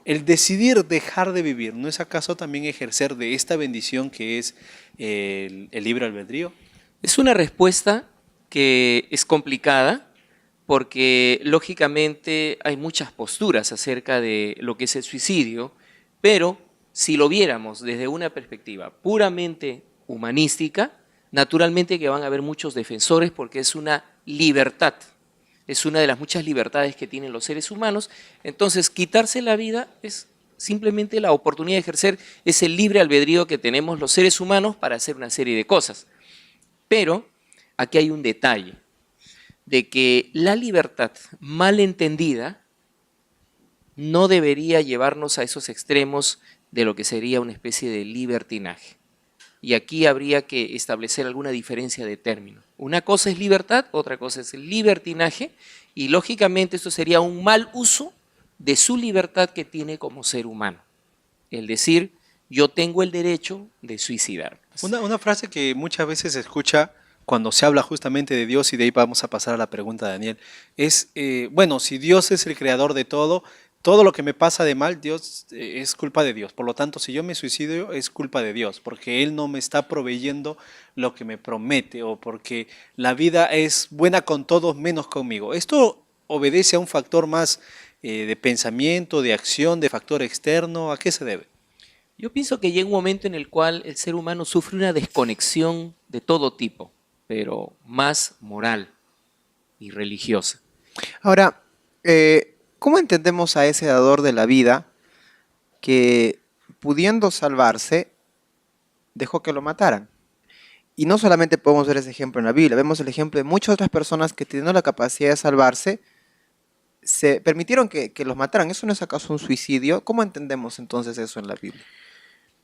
el decidir dejar de vivir, ¿no es acaso también ejercer de esta bendición que es el libre albedrío? Es una respuesta que es complicada, porque lógicamente hay muchas posturas acerca de lo que es el suicidio, pero si lo viéramos desde una perspectiva puramente humanística, naturalmente que van a haber muchos defensores porque es una libertad, es una de las muchas libertades que tienen los seres humanos. Entonces, quitarse la vida es simplemente la oportunidad de ejercer ese libre albedrío que tenemos los seres humanos para hacer una serie de cosas. Pero aquí hay un detalle, de que la libertad mal entendida no debería llevarnos a esos extremos de lo que sería una especie de libertinaje. Y aquí habría que establecer alguna diferencia de término. Una cosa es libertad, otra cosa es el libertinaje, y lógicamente esto sería un mal uso de su libertad que tiene como ser humano. El decir, yo tengo el derecho de suicidarme. Una frase que muchas veces se escucha cuando se habla justamente de Dios, y de ahí vamos a pasar a la pregunta de Daniel, es, bueno, si Dios es el creador de todo lo que me pasa de mal, Dios es culpa de Dios. Por lo tanto, si yo me suicidio, es culpa de Dios, porque Él no me está proveyendo lo que me promete, o porque la vida es buena con todos menos conmigo. Esto obedece a un factor más de pensamiento, de acción, de factor externo? ¿A qué se debe? Yo pienso que llega un momento en el cual el ser humano sufre una desconexión de todo tipo, pero más moral y religiosa. Ahora, ¿cómo entendemos a ese dador de la vida que, pudiendo salvarse, dejó que lo mataran? Y no solamente podemos ver ese ejemplo en la Biblia, vemos el ejemplo de muchas otras personas que, teniendo la capacidad de salvarse, se permitieron que los mataran. ¿Eso no es acaso un suicidio? ¿Cómo entendemos entonces eso en la Biblia?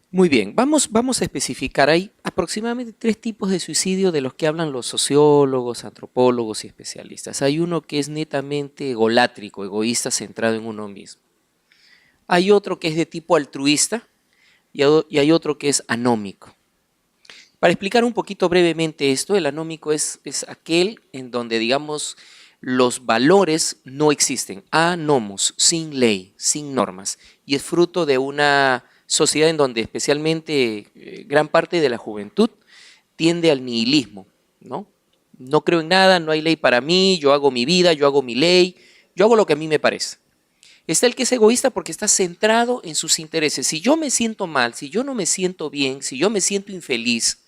Muy bien, vamos a especificar. Hay aproximadamente 3 tipos de suicidio de los que hablan los sociólogos, antropólogos y especialistas. Hay uno que es netamente egolátrico, egoísta, centrado en uno mismo. Hay otro que es de tipo altruista y hay otro que es anómico. Para explicar un poquito brevemente esto, el anómico es aquel en donde, digamos, los valores no existen, anomos, sin ley, sin normas, y es fruto de una sociedad en donde especialmente gran parte de la juventud tiende al nihilismo, ¿no? No creo en nada, no hay ley para mí, yo hago mi vida, yo hago mi ley, yo hago lo que a mí me parece. Está el que es egoísta porque está centrado en sus intereses. Si yo me siento mal, si yo no me siento bien, si yo me siento infeliz,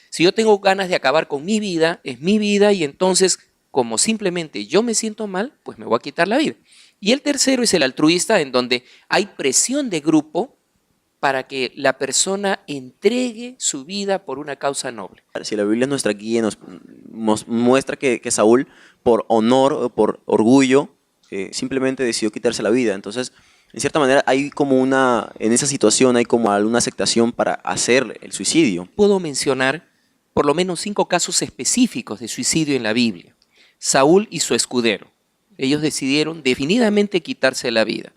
si yo tengo ganas de acabar con mi vida, es mi vida y entonces, como simplemente yo me siento mal, pues me voy a quitar la vida. Y el tercero es el altruista, en donde hay presión de grupo para que la persona entregue su vida por una causa noble. Si la Biblia es nuestra guía, nos muestra que Saúl, por honor, por orgullo, simplemente decidió quitarse la vida. Entonces, en cierta manera, hay como en esa situación hay como alguna aceptación para hacer el suicidio. Puedo mencionar por lo menos 5 casos específicos de suicidio en la Biblia. Saúl y su escudero. Ellos decidieron definitivamente quitarse la vida.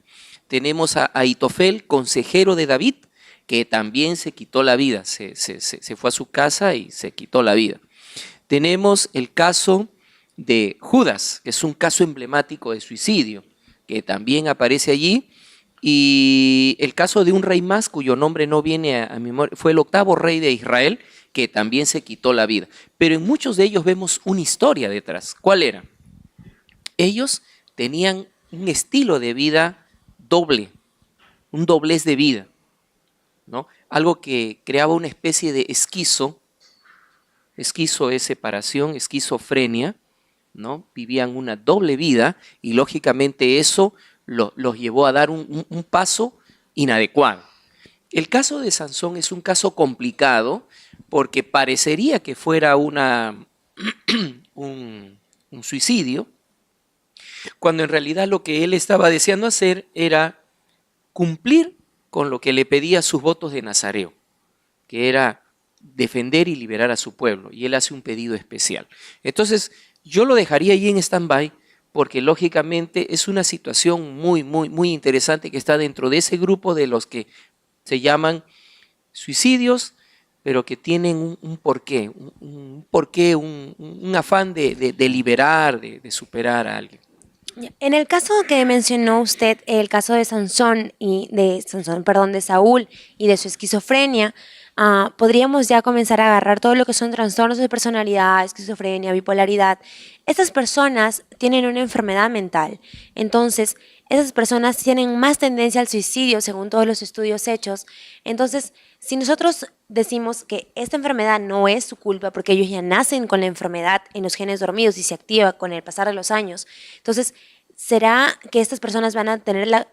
Tenemos a Ahitofel, consejero de David, que también se quitó la vida. Se fue a su casa y se quitó la vida. Tenemos el caso de Judas, que es un caso emblemático de suicidio, que también aparece allí. Y el caso de un rey más, cuyo nombre no viene a mi memoria, fue el 8º rey de Israel, que también se quitó la vida. Pero en muchos de ellos vemos una historia detrás. ¿Cuál era? Ellos tenían un estilo de vida doble, un doblez de vida, ¿no? Algo que creaba una especie de esquizo es separación, esquizofrenia, ¿no? Vivían una doble vida y lógicamente eso los llevó a dar un paso inadecuado. El caso de Sansón es un caso complicado porque parecería que fuera un suicidio, cuando en realidad lo que él estaba deseando hacer era cumplir con lo que le pedía sus votos de Nazareo, que era defender y liberar a su pueblo, y él hace un pedido especial. Entonces, yo lo dejaría ahí en stand-by, porque lógicamente es una situación muy interesante que está dentro de ese grupo de los que se llaman suicidios, pero que tienen un porqué, un afán de liberar, de superar a alguien. En el caso que mencionó usted, el caso de Sansón de Saúl y de su esquizofrenia, podríamos ya comenzar a agarrar todo lo que son trastornos de personalidad, esquizofrenia, bipolaridad. Estas personas tienen una enfermedad mental, entonces esas personas tienen más tendencia al suicidio según todos los estudios hechos. Entonces, si nosotros decimos que esta enfermedad no es su culpa porque ellos ya nacen con la enfermedad en los genes dormidos y se activa con el pasar de los años, entonces, ¿será que estas personas van a tener la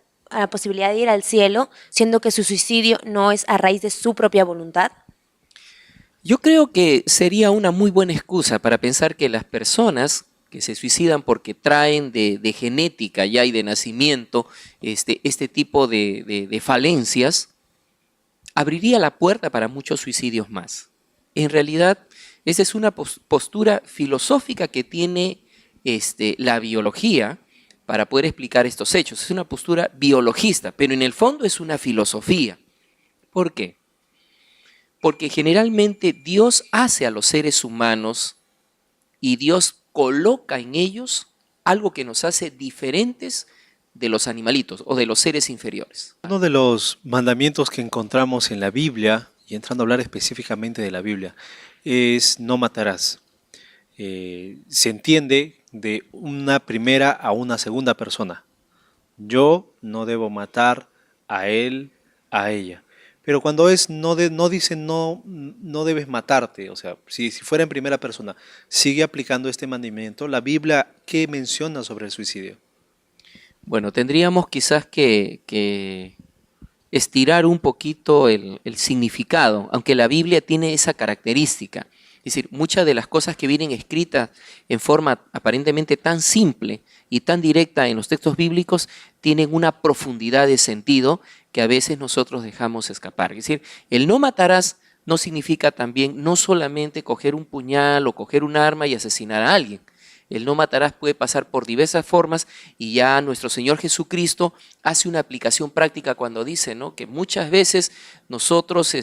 posibilidad de ir al cielo, siendo que su suicidio no es a raíz de su propia voluntad? Yo creo que sería una muy buena excusa para pensar que las personas que se suicidan porque traen de genética ya y de nacimiento este tipo de falencias, abriría la puerta para muchos suicidios más. En realidad, esa es una postura filosófica que tiene la biología para poder explicar estos hechos. Es una postura biologista, pero en el fondo es una filosofía. ¿Por qué? Porque generalmente Dios hace a los seres humanos y Dios coloca en ellos algo que nos hace diferentes de los animalitos o de los seres inferiores. Uno de los mandamientos que encontramos en la Biblia, y entrando a hablar específicamente de la Biblia, es no matarás. Se entiende de una primera a una segunda persona. yo no debo matar a él, a ella. Pero cuando es no dice no debes matarte, o sea, si fuera en primera persona, sigue aplicando este mandamiento. La Biblia, ¿qué menciona sobre el suicidio? Bueno, tendríamos quizás que estirar un poquito el significado, aunque la Biblia tiene esa característica. Es decir, muchas de las cosas que vienen escritas en forma aparentemente tan simple y tan directa en los textos bíblicos tienen una profundidad de sentido que a veces nosotros dejamos escapar. Es decir, el no matarás no significa también no solamente coger un puñal o coger un arma y asesinar a alguien. El no matarás puede pasar por diversas formas y ya nuestro Señor Jesucristo hace una aplicación práctica cuando dice, ¿no?, que muchas veces nosotros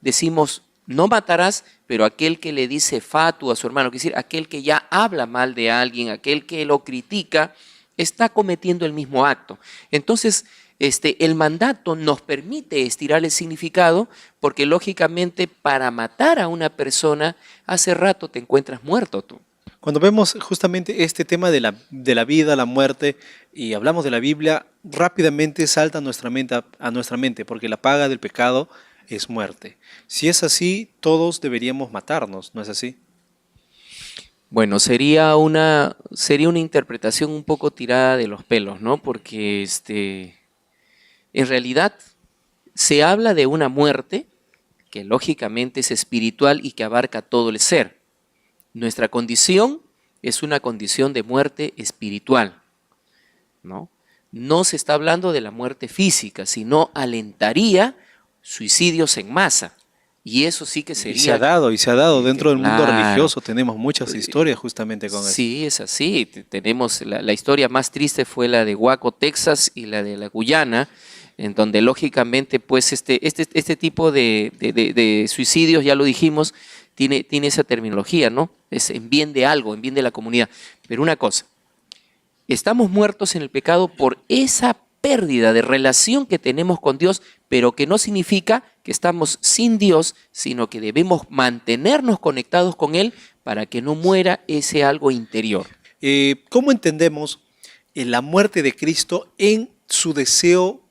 decimos no matarás, pero aquel que le dice fatu a su hermano, es decir, aquel que ya habla mal de alguien, aquel que lo critica, está cometiendo el mismo acto. Entonces, el mandato nos permite estirar el significado porque lógicamente para matar a una persona, hace rato te encuentras muerto tú. Cuando vemos justamente este tema de la vida, la muerte, y hablamos de la Biblia, rápidamente salta a nuestra mente, porque la paga del pecado es muerte. Si es así, todos deberíamos matarnos, ¿no es así? Bueno, sería una interpretación un poco tirada de los pelos, ¿no? Porque en realidad se habla de una muerte que lógicamente es espiritual y que abarca todo el ser. Nuestra condición es una condición de muerte espiritual, ¿no? No se está hablando de la muerte física, sino alentaría suicidios en masa. Y eso sí que sería... Y se ha dado dentro del mundo Claro. religioso, tenemos muchas historias justamente con eso. Sí, es así. Tenemos la historia más triste fue la de Waco, Texas, y la de la Guyana, en donde lógicamente pues este tipo de suicidios, ya lo dijimos, tiene esa terminología, ¿no? Es en bien de algo, en bien de la comunidad. Pero una cosa, estamos muertos en el pecado por esa pérdida de relación que tenemos con Dios, pero que no significa que estamos sin Dios, sino que debemos mantenernos conectados con Él para que no muera ese algo interior. ¿Cómo entendemos la muerte de Cristo en su deseo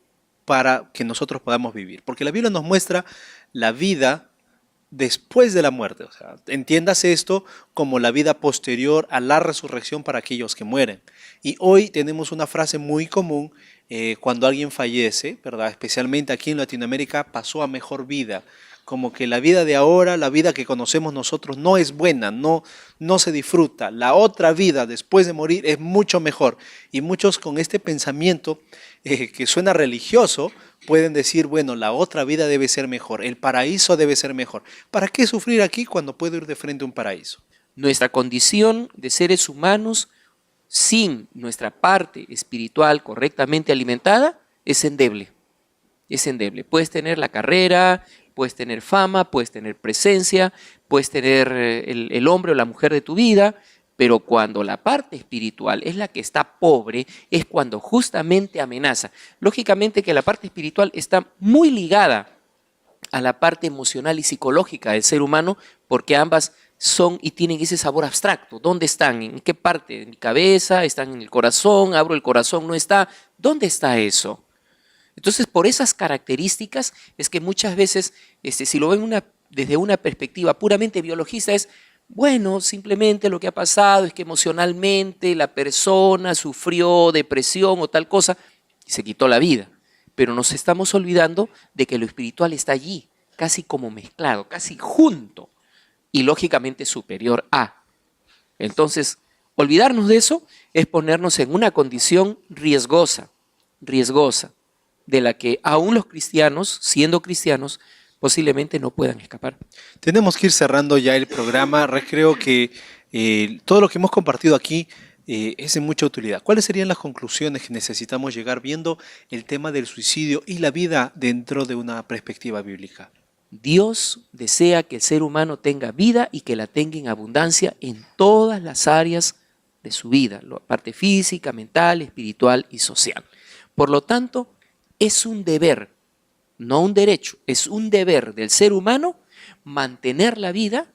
para que nosotros podamos vivir? Porque la Biblia nos muestra la vida después de la muerte. O sea, entiéndase esto como la vida posterior a la resurrección para aquellos que mueren. Y hoy tenemos una frase muy común cuando alguien fallece, ¿verdad? Especialmente aquí en Latinoamérica, pasó a mejor vida. Como que la vida de ahora, la vida que conocemos nosotros, no es buena, no se disfruta. La otra vida después de morir es mucho mejor. Y muchos con este pensamiento que suena religioso, pueden decir, bueno, la otra vida debe ser mejor, el paraíso debe ser mejor. ¿Para qué sufrir aquí cuando puedo ir de frente a un paraíso? Nuestra condición de seres humanos sin nuestra parte espiritual correctamente alimentada es endeble. Es endeble. Puedes tener la carrera, puedes tener fama, puedes tener presencia, puedes tener el hombre o la mujer de tu vida, pero cuando la parte espiritual es la que está pobre, es cuando justamente amenaza. Lógicamente que la parte espiritual está muy ligada a la parte emocional y psicológica del ser humano, porque ambas son y tienen ese sabor abstracto. ¿Dónde están? ¿En qué parte? ¿En mi cabeza? ¿Están en el corazón? ¿Abro el corazón? ¿No está? ¿Dónde está eso? Entonces, por esas características es que muchas veces, si lo ven desde una perspectiva puramente biologista, es, bueno, simplemente lo que ha pasado es que emocionalmente la persona sufrió depresión o tal cosa y se quitó la vida. Pero nos estamos olvidando de que lo espiritual está allí, casi como mezclado, casi junto y lógicamente superior a. Entonces, olvidarnos de eso es ponernos en una condición riesgosa, de la que aún los cristianos, siendo cristianos, posiblemente no puedan escapar. Tenemos que ir cerrando ya el programa. Creo que todo lo que hemos compartido aquí es de mucha utilidad. ¿Cuáles serían las conclusiones que necesitamos llegar viendo el tema del suicidio y la vida dentro de una perspectiva bíblica? Dios desea que el ser humano tenga vida y que la tenga en abundancia en todas las áreas de su vida, la parte física, mental, espiritual y social. Por lo tanto, es un deber, no un derecho, es un deber del ser humano mantener la vida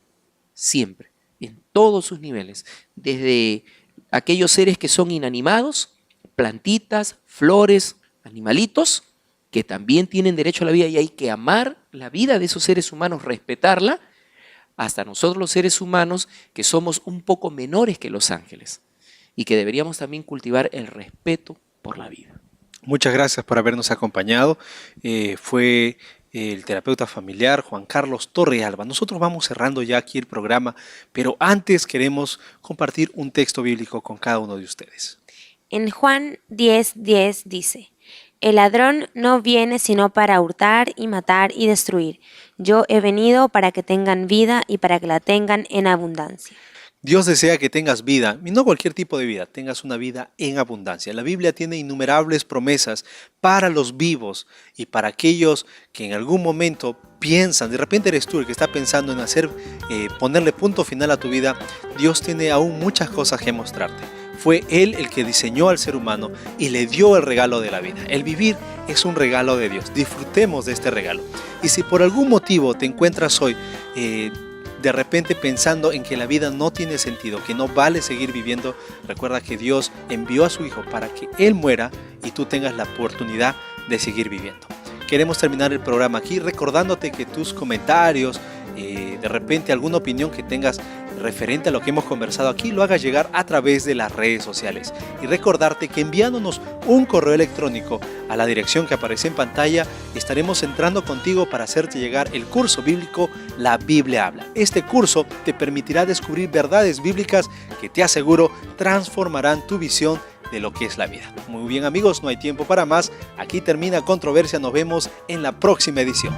siempre, en todos sus niveles, desde aquellos seres que son inanimados, plantitas, flores, animalitos que también tienen derecho a la vida y hay que amar la vida de esos seres humanos, respetarla, hasta nosotros los seres humanos que somos un poco menores que los ángeles y que deberíamos también cultivar el respeto por la vida. Muchas gracias por habernos acompañado. Fue el terapeuta familiar Juan Carlos Torrealba. Nosotros vamos cerrando ya aquí el programa, pero antes queremos compartir un texto bíblico con cada uno de ustedes. En Juan 10:10 dice: el ladrón no viene sino para hurtar y matar y destruir. Yo he venido para que tengan vida y para que la tengan en abundancia. Dios desea que tengas vida, y no cualquier tipo de vida, tengas una vida en abundancia. La Biblia tiene innumerables promesas para los vivos y para aquellos que en algún momento piensan, de repente eres tú el que está pensando en ponerle punto final a tu vida. Dios tiene aún muchas cosas que mostrarte. Fue Él el que diseñó al ser humano y le dio el regalo de la vida. El vivir es un regalo de Dios. Disfrutemos de este regalo. Y si por algún motivo te encuentras hoy de repente pensando en que la vida no tiene sentido, que no vale seguir viviendo, recuerda que Dios envió a su Hijo para que Él muera y tú tengas la oportunidad de seguir viviendo. Queremos terminar el programa aquí recordándote que tus comentarios, de repente alguna opinión que tengas referente a lo que hemos conversado aquí, lo hagas llegar a través de las redes sociales. Y recordarte que enviándonos un correo electrónico a la dirección que aparece en pantalla, estaremos entrando contigo para hacerte llegar el curso bíblico La Biblia Habla. Este curso te permitirá descubrir verdades bíblicas que te aseguro transformarán tu visión de lo que es la vida. Muy bien amigos, no hay tiempo para más. Aquí termina Controversia. Nos vemos en la próxima edición.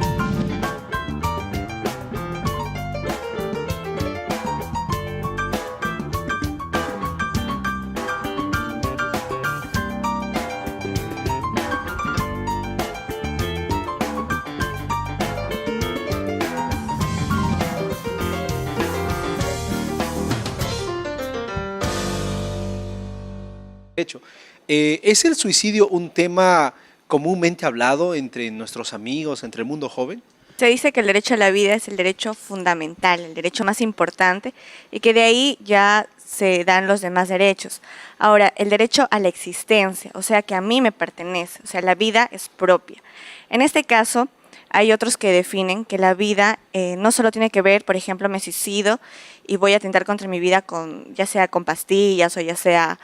¿Es el suicidio un tema comúnmente hablado entre nuestros amigos, entre el mundo joven? Se dice que el derecho a la vida es el derecho fundamental, el derecho más importante, y que de ahí ya se dan los demás derechos. Ahora, el derecho a la existencia, o sea, que a mí me pertenece, o sea, la vida es propia. En este caso, hay otros que definen que la vida no solo tiene que ver, por ejemplo, me suicido y voy a atentar contra mi vida ya sea con pastillas o ya sea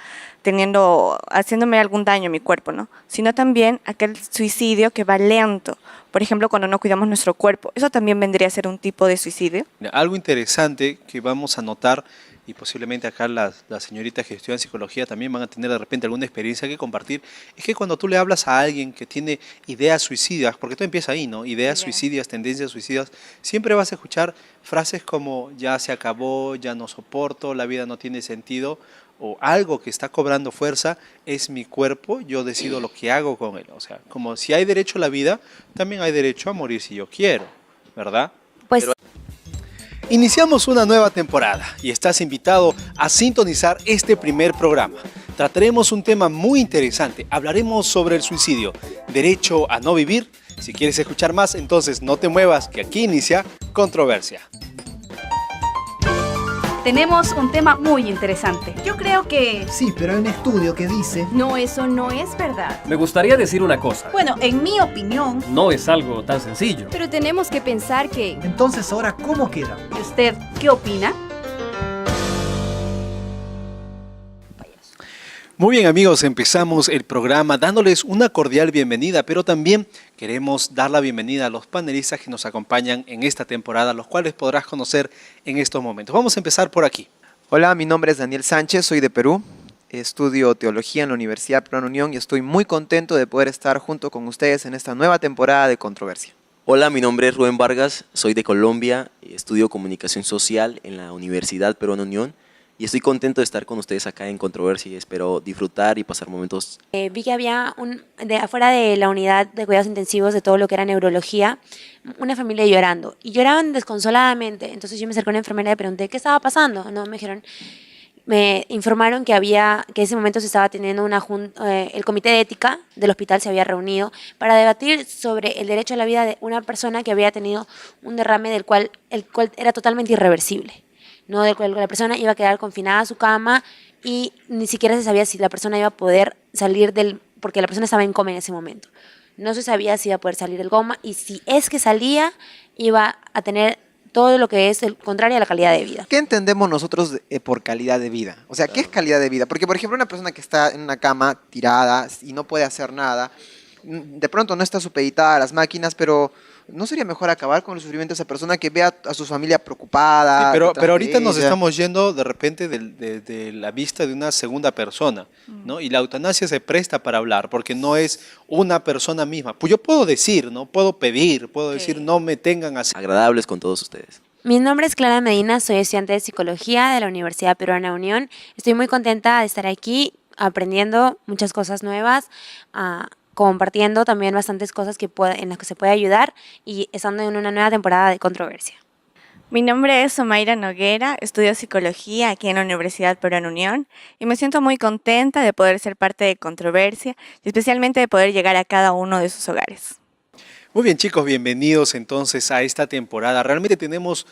haciéndome algún daño a mi cuerpo, ¿no? Sino también aquel suicidio que va lento. Por ejemplo, cuando no cuidamos nuestro cuerpo. ¿Eso también vendría a ser un tipo de suicidio? Algo interesante que vamos a notar, y posiblemente acá las señoritas que estudian psicología también van a tener de repente alguna experiencia que compartir, es que cuando tú le hablas a alguien que tiene ideas suicidas, porque todo empieza ahí, ¿no? Ideas suicidas, tendencias suicidas, siempre vas a escuchar frases como ya se acabó, ya no soporto, la vida no tiene sentido, o algo que está cobrando fuerza, es mi cuerpo, yo decido lo que hago con él. O sea, como si hay derecho a la vida, también hay derecho a morir si yo quiero, ¿verdad? Pues iniciamos una nueva temporada y estás invitado a sintonizar este primer programa. Trataremos un tema muy interesante, hablaremos sobre el suicidio, derecho a no vivir. Si quieres escuchar más, entonces no te muevas, que aquí inicia Controversia. Tenemos un tema muy interesante. Yo creo que... Sí, pero hay un estudio que dice... No, eso no es verdad. Me gustaría decir una cosa. Bueno, en mi opinión... No es algo tan sencillo. Pero tenemos que pensar que... Entonces, ahora, ¿cómo queda? ¿Y usted qué opina? Muy bien amigos, empezamos el programa dándoles una cordial bienvenida, pero también queremos dar la bienvenida a los panelistas que nos acompañan en esta temporada, los cuales podrás conocer en estos momentos. Vamos a empezar por aquí. Hola, mi nombre es Daniel Sánchez, soy de Perú. Estudio teología en la Universidad Peruana Unión y estoy muy contento de poder estar junto con ustedes en esta nueva temporada de Controversia. Hola, mi nombre es Rubén Vargas, soy de Colombia, estudio comunicación social en la Universidad Peruana Unión y estoy contento de estar con ustedes acá en Controversia y espero disfrutar y pasar momentos. Vi que había afuera de la unidad de cuidados intensivos de todo lo que era neurología, una familia llorando. Y lloraban desconsoladamente. Entonces yo me acerqué a una enfermera y le pregunté, ¿qué estaba pasando? No, me informaron que en ese momento se estaba teniendo el comité de ética del hospital se había reunido para debatir sobre el derecho a la vida de una persona que había tenido un derrame el cual era totalmente irreversible. ¿No? Del cual la persona iba a quedar confinada a su cama y ni siquiera se sabía si la persona iba a poder salir porque la persona estaba en coma en ese momento. No se sabía si iba a poder salir del coma y si es que salía, iba a tener todo lo que es el contrario a la calidad de vida. ¿Qué entendemos nosotros por calidad de vida? O sea, ¿qué es calidad de vida? Porque, por ejemplo, una persona que está en una cama tirada y no puede hacer nada, de pronto no está supeditada a las máquinas, pero ¿no sería mejor acabar con el sufrimiento de esa persona que vea a su familia preocupada? Sí, pero detrás de ahorita nos ella? estamos yendo de repente de la vista de una segunda persona, ¿no? Y la eutanasia se presta para hablar, porque no es una persona misma. Pues yo puedo decir, ¿no? Puedo pedir, puedo decir, no me tengan así. Agradables con todos ustedes. Mi nombre es Clara Medina, soy estudiante de Psicología de la Universidad Peruana Unión. Estoy muy contenta de estar aquí aprendiendo muchas cosas nuevas, compartiendo también bastantes cosas en las que se puede ayudar y estando en una nueva temporada de Controversia. Mi nombre es Somaira Noguera, estudio psicología aquí en la Universidad Peruana Unión y me siento muy contenta de poder ser parte de Controversia y especialmente de poder llegar a cada uno de sus hogares. Muy bien, chicos, bienvenidos entonces a esta temporada. Realmente tenemos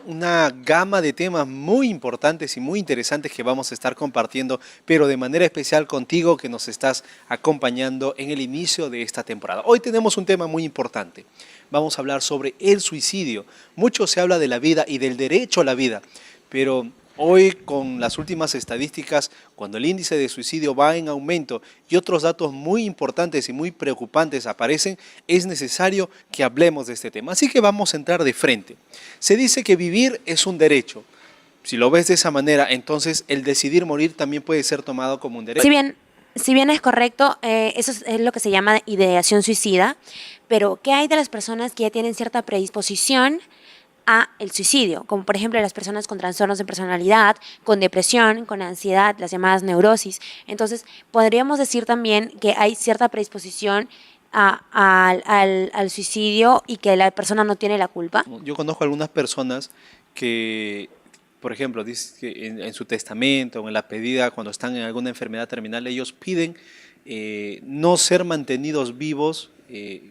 una gama de temas muy importantes y muy interesantes que vamos a estar compartiendo, pero de manera especial contigo que nos estás acompañando en el inicio de esta temporada. Hoy tenemos un tema muy importante. Vamos a hablar sobre el suicidio. Mucho se habla de la vida y del derecho a la vida, pero hoy, con las últimas estadísticas, cuando el índice de suicidio va en aumento y otros datos muy importantes y muy preocupantes aparecen, es necesario que hablemos de este tema. Así que vamos a entrar de frente. Se dice que vivir es un derecho. Si lo ves de esa manera, entonces el decidir morir también puede ser tomado como un derecho. Si bien es correcto, eso es lo que se llama ideación suicida, pero ¿qué hay de las personas que ya tienen cierta predisposición a el suicidio? Como por ejemplo las personas con trastornos de personalidad, con depresión, con ansiedad, las llamadas neurosis. Entonces, podríamos decir también que hay cierta predisposición al suicidio y que la persona no tiene la culpa. Yo conozco algunas personas que, por ejemplo, dice que en su testamento o en la pedida, cuando están en alguna enfermedad terminal, ellos piden no ser mantenidos vivos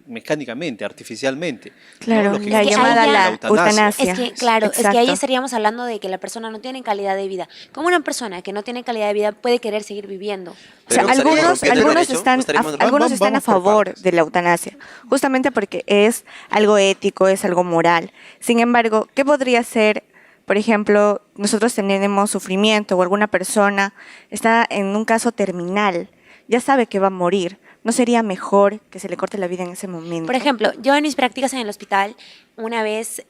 mecánicamente, artificialmente. Claro, ¿no? la llamada la eutanasia. Es que, claro, es que ahí Exacto. estaríamos hablando de que la persona no tiene calidad de vida. ¿Cómo una persona que no tiene calidad de vida puede querer seguir viviendo? O sea, Pero estaríamos algunos rompiendo el están, derecho, no estaríamos- algunos están a Vamos por favor partes. de la eutanasia, justamente porque es algo ético, es algo moral. Sin embargo, ¿qué podría ser, por ejemplo, nosotros tenemos sufrimiento o alguna persona está en un caso terminal, ya sabe que va a morir? ¿No sería mejor que se le corte la vida en ese momento? Por ejemplo, yo en mis prácticas en el hospital, una vez